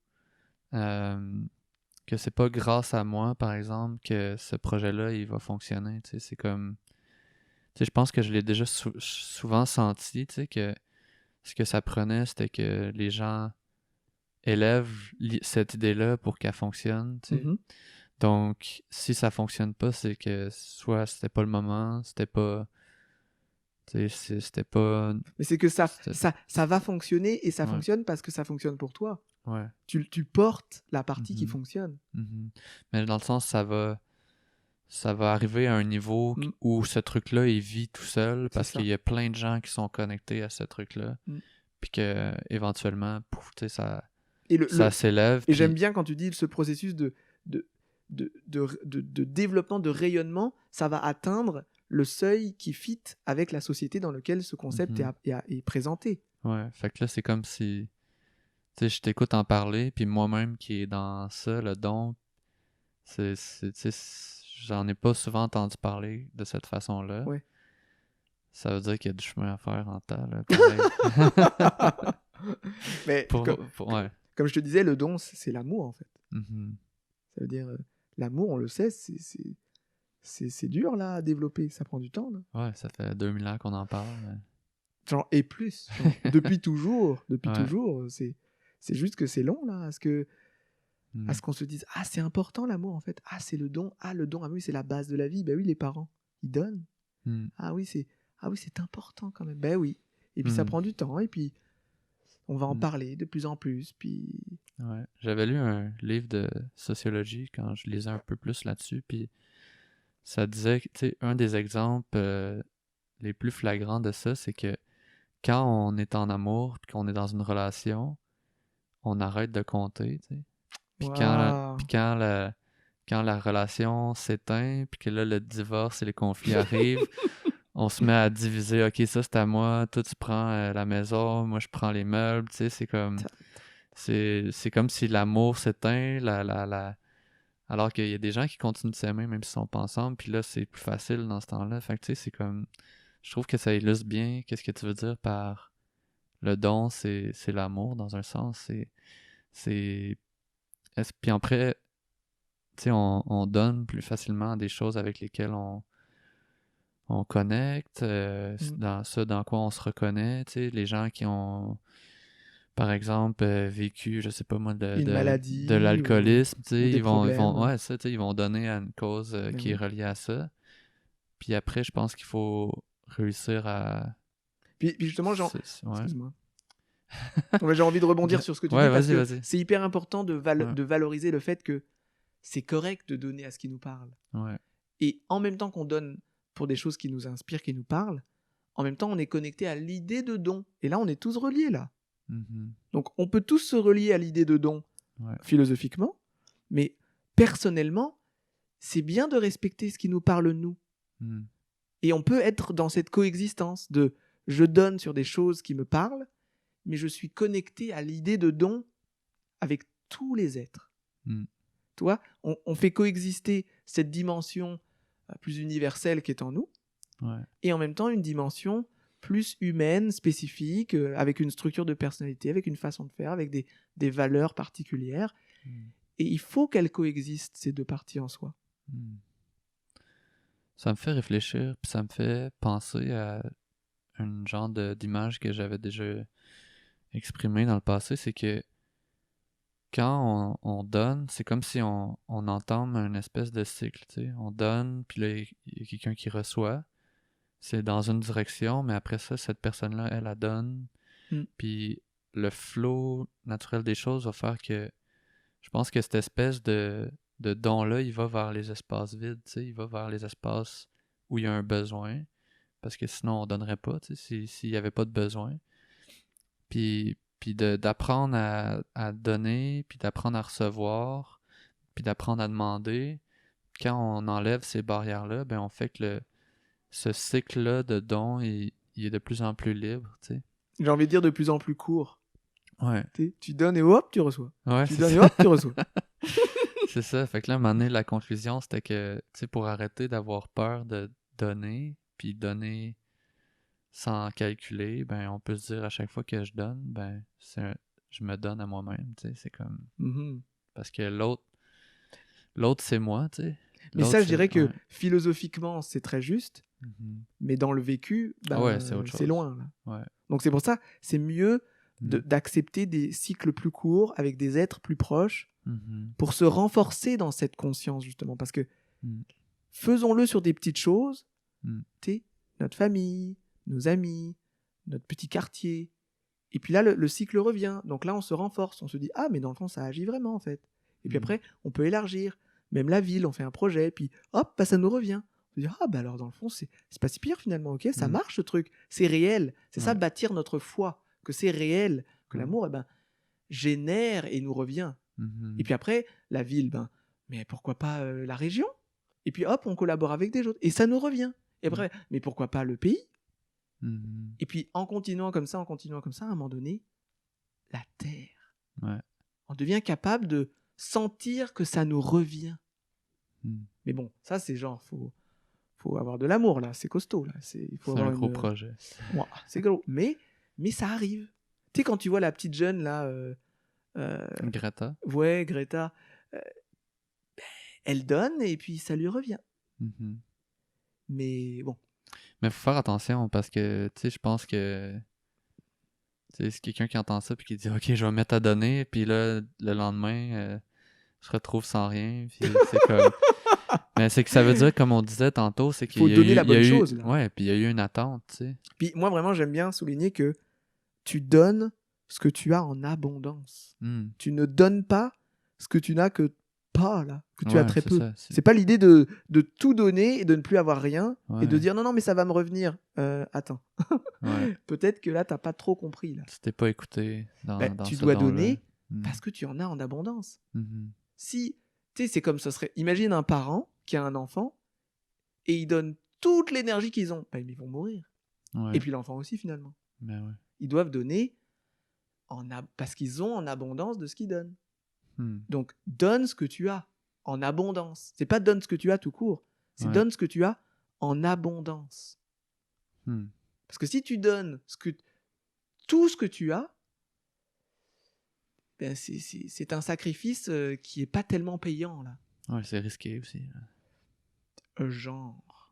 que c'est pas grâce à moi, par exemple, que ce projet-là, il va fonctionner. Tu sais, c'est comme... Tu sais, je pense que je l'ai déjà souvent senti, tu sais, que ce que ça prenait, c'était que les gens élèvent cette idée-là pour qu'elle fonctionne, tu sais. Donc, si ça fonctionne pas, c'est que soit c'était pas le moment, c'était pas... Tu sais, c'était pas... Mais c'est que ça va fonctionner, et ça fonctionne parce que ça fonctionne pour toi. Ouais. Tu portes la partie qui Mhm. fonctionne. Mhm. Mais dans le sens, ça va arriver à un niveau Mm. où ce truc-là, il vit tout seul parce ça. qu'il y a plein de gens qui sont connectés à ce truc-là. Mm. Puis que éventuellement, pouf, tu sais, Et, ça s'élève. et j'aime Puis bien quand tu dis ce processus de, de développement, de rayonnement, ça va atteindre le seuil qui fit avec la société dans laquelle ce concept Mhm. est présenté. ouais, fait que là, c'est comme si, tu sais, je t'écoute en parler, puis moi-même qui est dans ça, le don, tu sais, j'en ai pas souvent entendu parler de cette façon-là. Ouais. Ça veut dire qu'il y a du chemin à faire en temps, là, pareil. Mais Ouais. comme je te disais, le don, c'est l'amour, en fait. Mhm. Ça veut dire, l'amour, on le sait, c'est dur, là, à développer. Ça prend du temps, là. Ouais, ça fait 2000 ans qu'on en parle. Mais... Genre, et plus. Genre, depuis toujours. Ouais. C'est juste que c'est long, là, à ce Mm. qu'on se dise, ah, c'est important, l'amour, en fait. Ah, c'est le don. Ah, le don, ah oui, c'est la base de la vie. Ben oui, les parents, ils donnent. Mm. Ah oui, c'est important, quand même. Ben oui. Et puis, ça Mm. prend du temps, et puis, on va en Mm. parler de plus en plus, puis... Ouais. J'avais lu un livre de sociologie quand je lisais un peu plus là-dessus, puis ça disait que, tu sais, un des exemples les plus flagrants de ça, c'est que quand on est en amour, puis qu'on est dans une relation, on arrête de compter, tu sais. Puis Waouh. quand la relation s'éteint, puis que là, le divorce et les conflits arrivent, on se met à diviser, ok, ça c'est à moi, toi tu prends la maison, moi je prends les meubles, tu sais, c'est comme si l'amour s'éteint, alors qu'il y a des gens qui continuent de s'aimer même s'ils sont pas ensemble, puis là c'est plus facile dans ce temps-là. Fait que tu sais, c'est comme, je trouve que ça illustre bien qu'est-ce que tu veux dire par le don, c'est l'amour dans un sens, c'est, puis après, tu sais, on donne plus facilement des choses avec lesquelles on connecte, dans ce dans quoi on se reconnaît, tu sais, les gens qui ont, par exemple, vécu, je sais pas moi, Une de maladie l'alcoolisme, tu ou sais, des problèmes. ouais, ça, tu sais, ils vont donner à une cause Ben qui est oui. reliée à ça. Puis après, je pense qu'il faut réussir à... Puis justement, Ouais. excuse-moi. Non, mais j'ai envie de rebondir sur ce que tu Ouais, dis parce vas-y, que vas-y. c'est hyper important Ouais, de valoriser le fait que c'est correct de donner à ce qui nous parle. ouais. Et en même temps qu'on donne pour des choses qui nous inspirent, qui nous parlent, en même temps on est connecté à l'idée de don. Et là, on est tous reliés là. Mhm. Donc on peut tous se relier à l'idée de don Ouais. philosophiquement, mais personnellement, c'est bien de respecter ce qui nous parle nous. Mhm. Et on peut être dans cette coexistence de je donne sur des choses qui me parlent, mais je suis connecté à l'idée de don avec tous les êtres. Mhm. Tu vois, on fait coexister cette dimension plus universelle qui est en nous, Ouais. et en même temps une dimension plus humaine, spécifique, avec une structure de personnalité, avec une façon de faire, avec des valeurs particulières. Mhm. Et il faut qu'elles coexistent, ces deux parties en soi. Mhm. Ça me fait réfléchir, puis ça me fait penser à un genre d'image que j'avais déjà exprimée dans le passé, c'est que quand on donne, c'est comme si on entame une espèce de cycle, tu sais. On donne, puis là, il y a quelqu'un qui reçoit. C'est dans une direction, mais après ça, cette personne-là, elle la donne. Mm. Puis le flow naturel des choses va faire que je pense que cette espèce de don-là, il va vers les espaces vides, tu sais. Il va vers les espaces où il y a un besoin. Parce que sinon, on donnerait pas, tu sais, s'il n'y avait pas de besoin. Puis d'apprendre à donner, puis d'apprendre à recevoir, puis d'apprendre à demander. Quand on enlève ces barrières-là, ben on fait que ce cycle-là de dons, il est de plus en plus libre, tu sais. J'ai envie de dire de plus en plus court. Ouais. Tu donnes et hop, tu reçois. Ouais, Tu c'est donnes et ça. hop, tu reçois. C'est ça. Fait que là, à un moment donné, la conclusion, c'était que, tu sais, pour arrêter d'avoir peur de donner, puis donner sans calculer, ben on peut se dire à chaque fois que je donne, ben je me donne à moi-même, tu sais, c'est comme Mhm. parce que l'autre c'est moi, tu sais. Mais L'autre ça, je c'est dirais que ouais. philosophiquement, c'est très juste, Mhm. mais dans le vécu, Ah ouais, c'est autre c'est chose. loin. Là. Ouais. Donc c'est pour ça, c'est mieux Mhm. d'accepter des cycles plus courts avec des êtres plus proches Mhm. pour se renforcer dans cette conscience, justement. Parce que Mhm. faisons-le sur des petites choses, Mhm. tu sais, notre famille, nos amis, notre petit quartier. Et puis là, le cycle revient. Donc là, on se renforce. On se dit, ah, mais dans le fond, ça agit vraiment, en fait. Et puis après, on peut élargir. Même la ville, on fait un projet. Puis hop, bah, ça nous revient. On se dit, ah, bah alors dans le fond, c'est pas si pire finalement. Ok, ça marche ce truc. C'est réel. C'est ça, bâtir notre foi. Que c'est réel. Que l'amour, eh ben, génère et nous revient. Et puis après, la ville, ben, mais pourquoi pas la région? Et puis hop, on collabore avec des autres. Et ça nous revient. Et après, mais pourquoi pas le pays? Et puis en continuant comme ça, à un moment donné, la terre. On devient capable de sentir que ça nous revient. Mais bon, ça c'est genre, faut avoir de l'amour là, c'est costaud là. Il faut avoir un gros projet. Ouais, c'est gros. Mais ça arrive. Tu sais, quand tu vois la petite jeune là. Greta. Ouais, Greta. Elle donne et puis ça lui revient. Mais bon. Mais faut faire attention parce que, tu sais, je pense que c'est quelqu'un qui entend ça puis qui dit « Ok, je vais me mettre à donner » puis là, le lendemain, je retrouve sans rien. Puis c'est comme... Mais c'est que ça veut dire, comme on disait tantôt, c'est qu'il faut y a donner eu, la bonne il y a eu, chose. Là. Ouais, puis il y a eu une attente, tu sais. Puis moi, vraiment, j'aime bien souligner que tu donnes ce que tu as en abondance. Tu ne donnes pas ce que tu n'as que pas, là, que tu as très peu. C'est pas l'idée de tout donner et de ne plus avoir rien et de dire non, mais ça va me revenir. Attends. Peut-être que là, t'as pas trop compris. Là. Tu t'es pas écouté dans tu ce dois don-là. donner parce que tu en as en abondance. Si, tu sais, c'est comme ça serait. Imagine un parent qui a un enfant et il donne toute l'énergie qu'ils ont. Ils vont mourir. Et puis l'enfant aussi, finalement. Ils doivent donner parce qu'ils ont en abondance de ce qu'ils donnent. Donc, donne ce que tu as en abondance. C'est pas donne ce que tu as tout court. C'est donne ce que tu as en abondance. Parce que si tu donnes tout ce que tu as, ben c'est un sacrifice qui est pas tellement payant là. Ouais, c'est risqué aussi. Genre.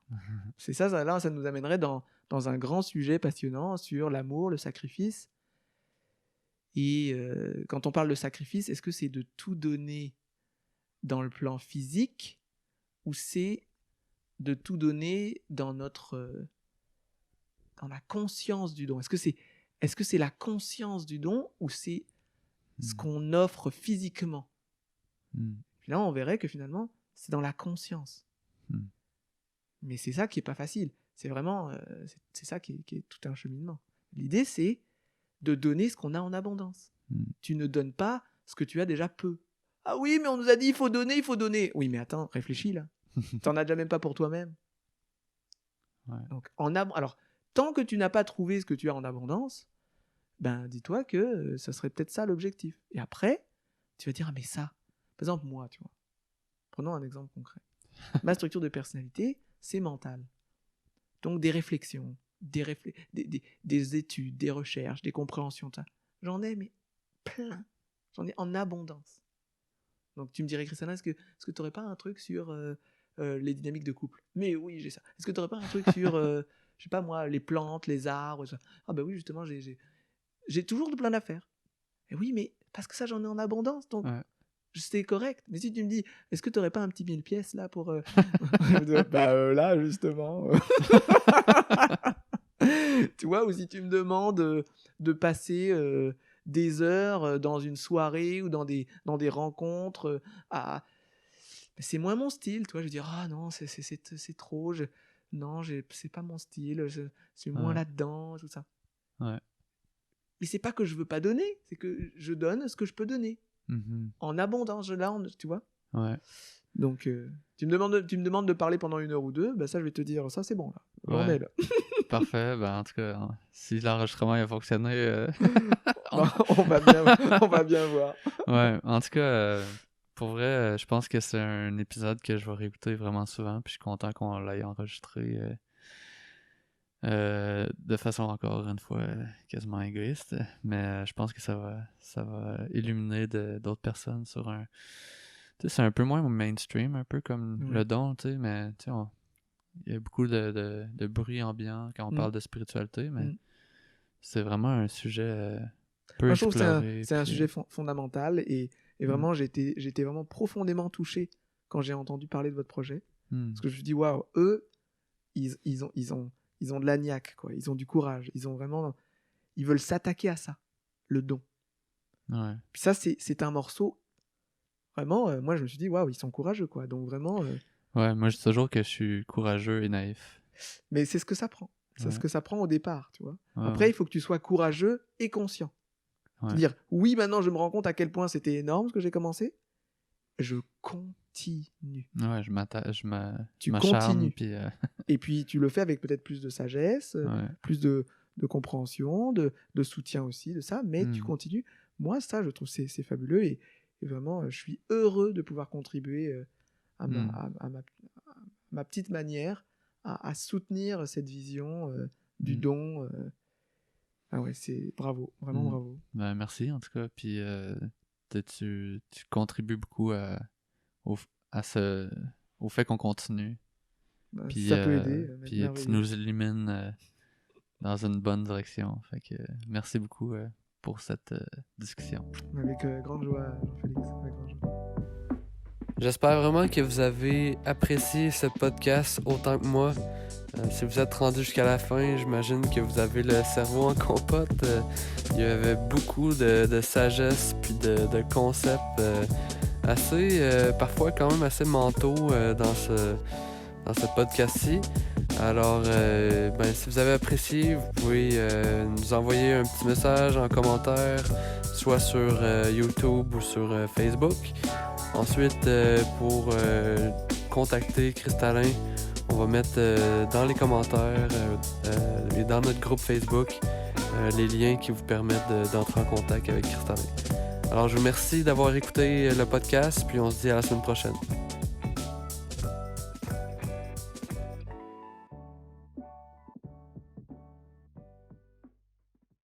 C'est ça, là, ça nous amènerait dans un grand sujet passionnant sur l'amour, le sacrifice. Et quand on parle de sacrifice, est-ce que c'est de tout donner dans le plan physique ou c'est de tout donner dans la conscience du don? Est-ce que c'est la conscience du don ou c'est ce qu'on offre physiquement? Puis là, on verrait que finalement, c'est dans la conscience. Mais c'est ça qui est pas facile. C'est vraiment, c'est ça qui est tout un cheminement. L'idée, c'est de donner ce qu'on a en abondance. Tu ne donnes pas ce que tu as déjà peu. Ah oui, mais on nous a dit il faut donner, il faut donner. Oui, mais attends, réfléchis là. T'en as déjà même pas pour toi-même. Donc, alors, tant que tu n'as pas trouvé ce que tu as en abondance, ben dis-toi que ça serait peut-être ça l'objectif. Et après, tu vas dire, ah mais ça, par exemple moi, tu vois. Prenons un exemple concret. Ma structure de personnalité, c'est mental. Donc des réflexions, des études, des recherches, des compréhensions, ça. J'en ai mais plein. J'en ai en abondance. Donc tu me dirais, Christiana, est-ce que tu n'aurais pas un truc sur les dynamiques de couple? Mais oui, j'ai ça. Est-ce que tu n'aurais pas un truc sur, je sais pas moi, les plantes, les arbres, ça? Ah ben oui, justement, j'ai toujours de plein d'affaires. Et oui, mais parce que ça, j'en ai en abondance, donc c'est correct. Mais si tu me dis, est-ce que tu n'aurais pas un petit 1000 pièces là pour... là, justement... Tu vois, ou si tu me demandes de passer des heures dans une soirée ou dans des rencontres, c'est moins mon style, tu vois. Je vais dire, ah non, c'est trop, non, c'est pas mon style, je suis moins là-dedans, tout ça. Mais c'est pas que je veux pas donner, c'est que je donne ce que je peux donner. En abondance, là, tu vois. Donc, tu me demandes de parler pendant 1 heure ou 2, ça, je vais te dire, ça, c'est bon, là. J'en ai, là. Parfait. En tout cas, si l'enregistrement a fonctionné... on va bien voir. En tout cas, pour vrai, je pense que c'est un épisode que je vais réécouter vraiment souvent, puis je suis content qu'on l'ait enregistré de façon encore une fois quasiment égoïste, mais je pense que ça va illuminer d'autres personnes sur un... Tu sais, c'est un peu moins mainstream, un peu comme le don, tu sais, mais tu sais, il y a beaucoup de bruit ambiant quand on parle de spiritualité, mais c'est vraiment un sujet peu je trouve exploré. Que c'est un sujet fondamental et vraiment, j'étais vraiment profondément touché quand j'ai entendu parler de votre projet. Parce que je me dis, waouh, eux, ils ont de la niaque, quoi. Ils ont du courage. Ils veulent s'attaquer à ça. le don. Ouais. Puis ça, c'est un morceau, vraiment, moi je me suis dit, waouh, ils sont courageux, quoi. Donc vraiment, Ouais, moi je dis toujours que je suis courageux et naïf. mais c'est ce que ça prend. C'est Ouais. ce que ça prend au départ, tu vois. Ouais, Après, ouais. il faut que tu sois courageux et conscient. Ouais. C'est-à-dire, oui, maintenant je me rends compte à quel point c'était énorme ce que j'ai commencé. Je continue. Ouais, Tu m'acharne, continues. puis Et puis tu le fais avec peut-être plus de sagesse, ouais. plus de compréhension, de soutien aussi de ça, mais tu continues. Moi, ça, je trouve c'est fabuleux et vraiment, je suis heureux de pouvoir contribuer à ma petite manière à soutenir cette vision du don. Ah ouais, c'est bravo, vraiment bravo. Ben, merci en tout cas, puis tu contribues beaucoup au fait qu'on continue. Bah, Puis, si ça peut aider, puis tu merveilleux. nous illumines dans une bonne direction. Fait que merci beaucoup pour cette discussion. Avec grande joie, Jean-Félix, avec grande joie. J'espère vraiment que vous avez apprécié ce podcast autant que moi. Si vous êtes rendu jusqu'à la fin, j'imagine que vous avez le cerveau en compote. Il y avait beaucoup de sagesse puis de concepts assez, parfois quand même assez mentaux dans ce podcast-ci. Alors, si vous avez apprécié, vous pouvez nous envoyer un petit message en commentaire, soit sur YouTube ou sur Facebook. Ensuite, pour contacter Cristallin, on va mettre dans les commentaires et dans notre groupe Facebook les liens qui vous permettent d'entrer en contact avec Cristallin. Alors, je vous remercie d'avoir écouté le podcast, puis on se dit à la semaine prochaine.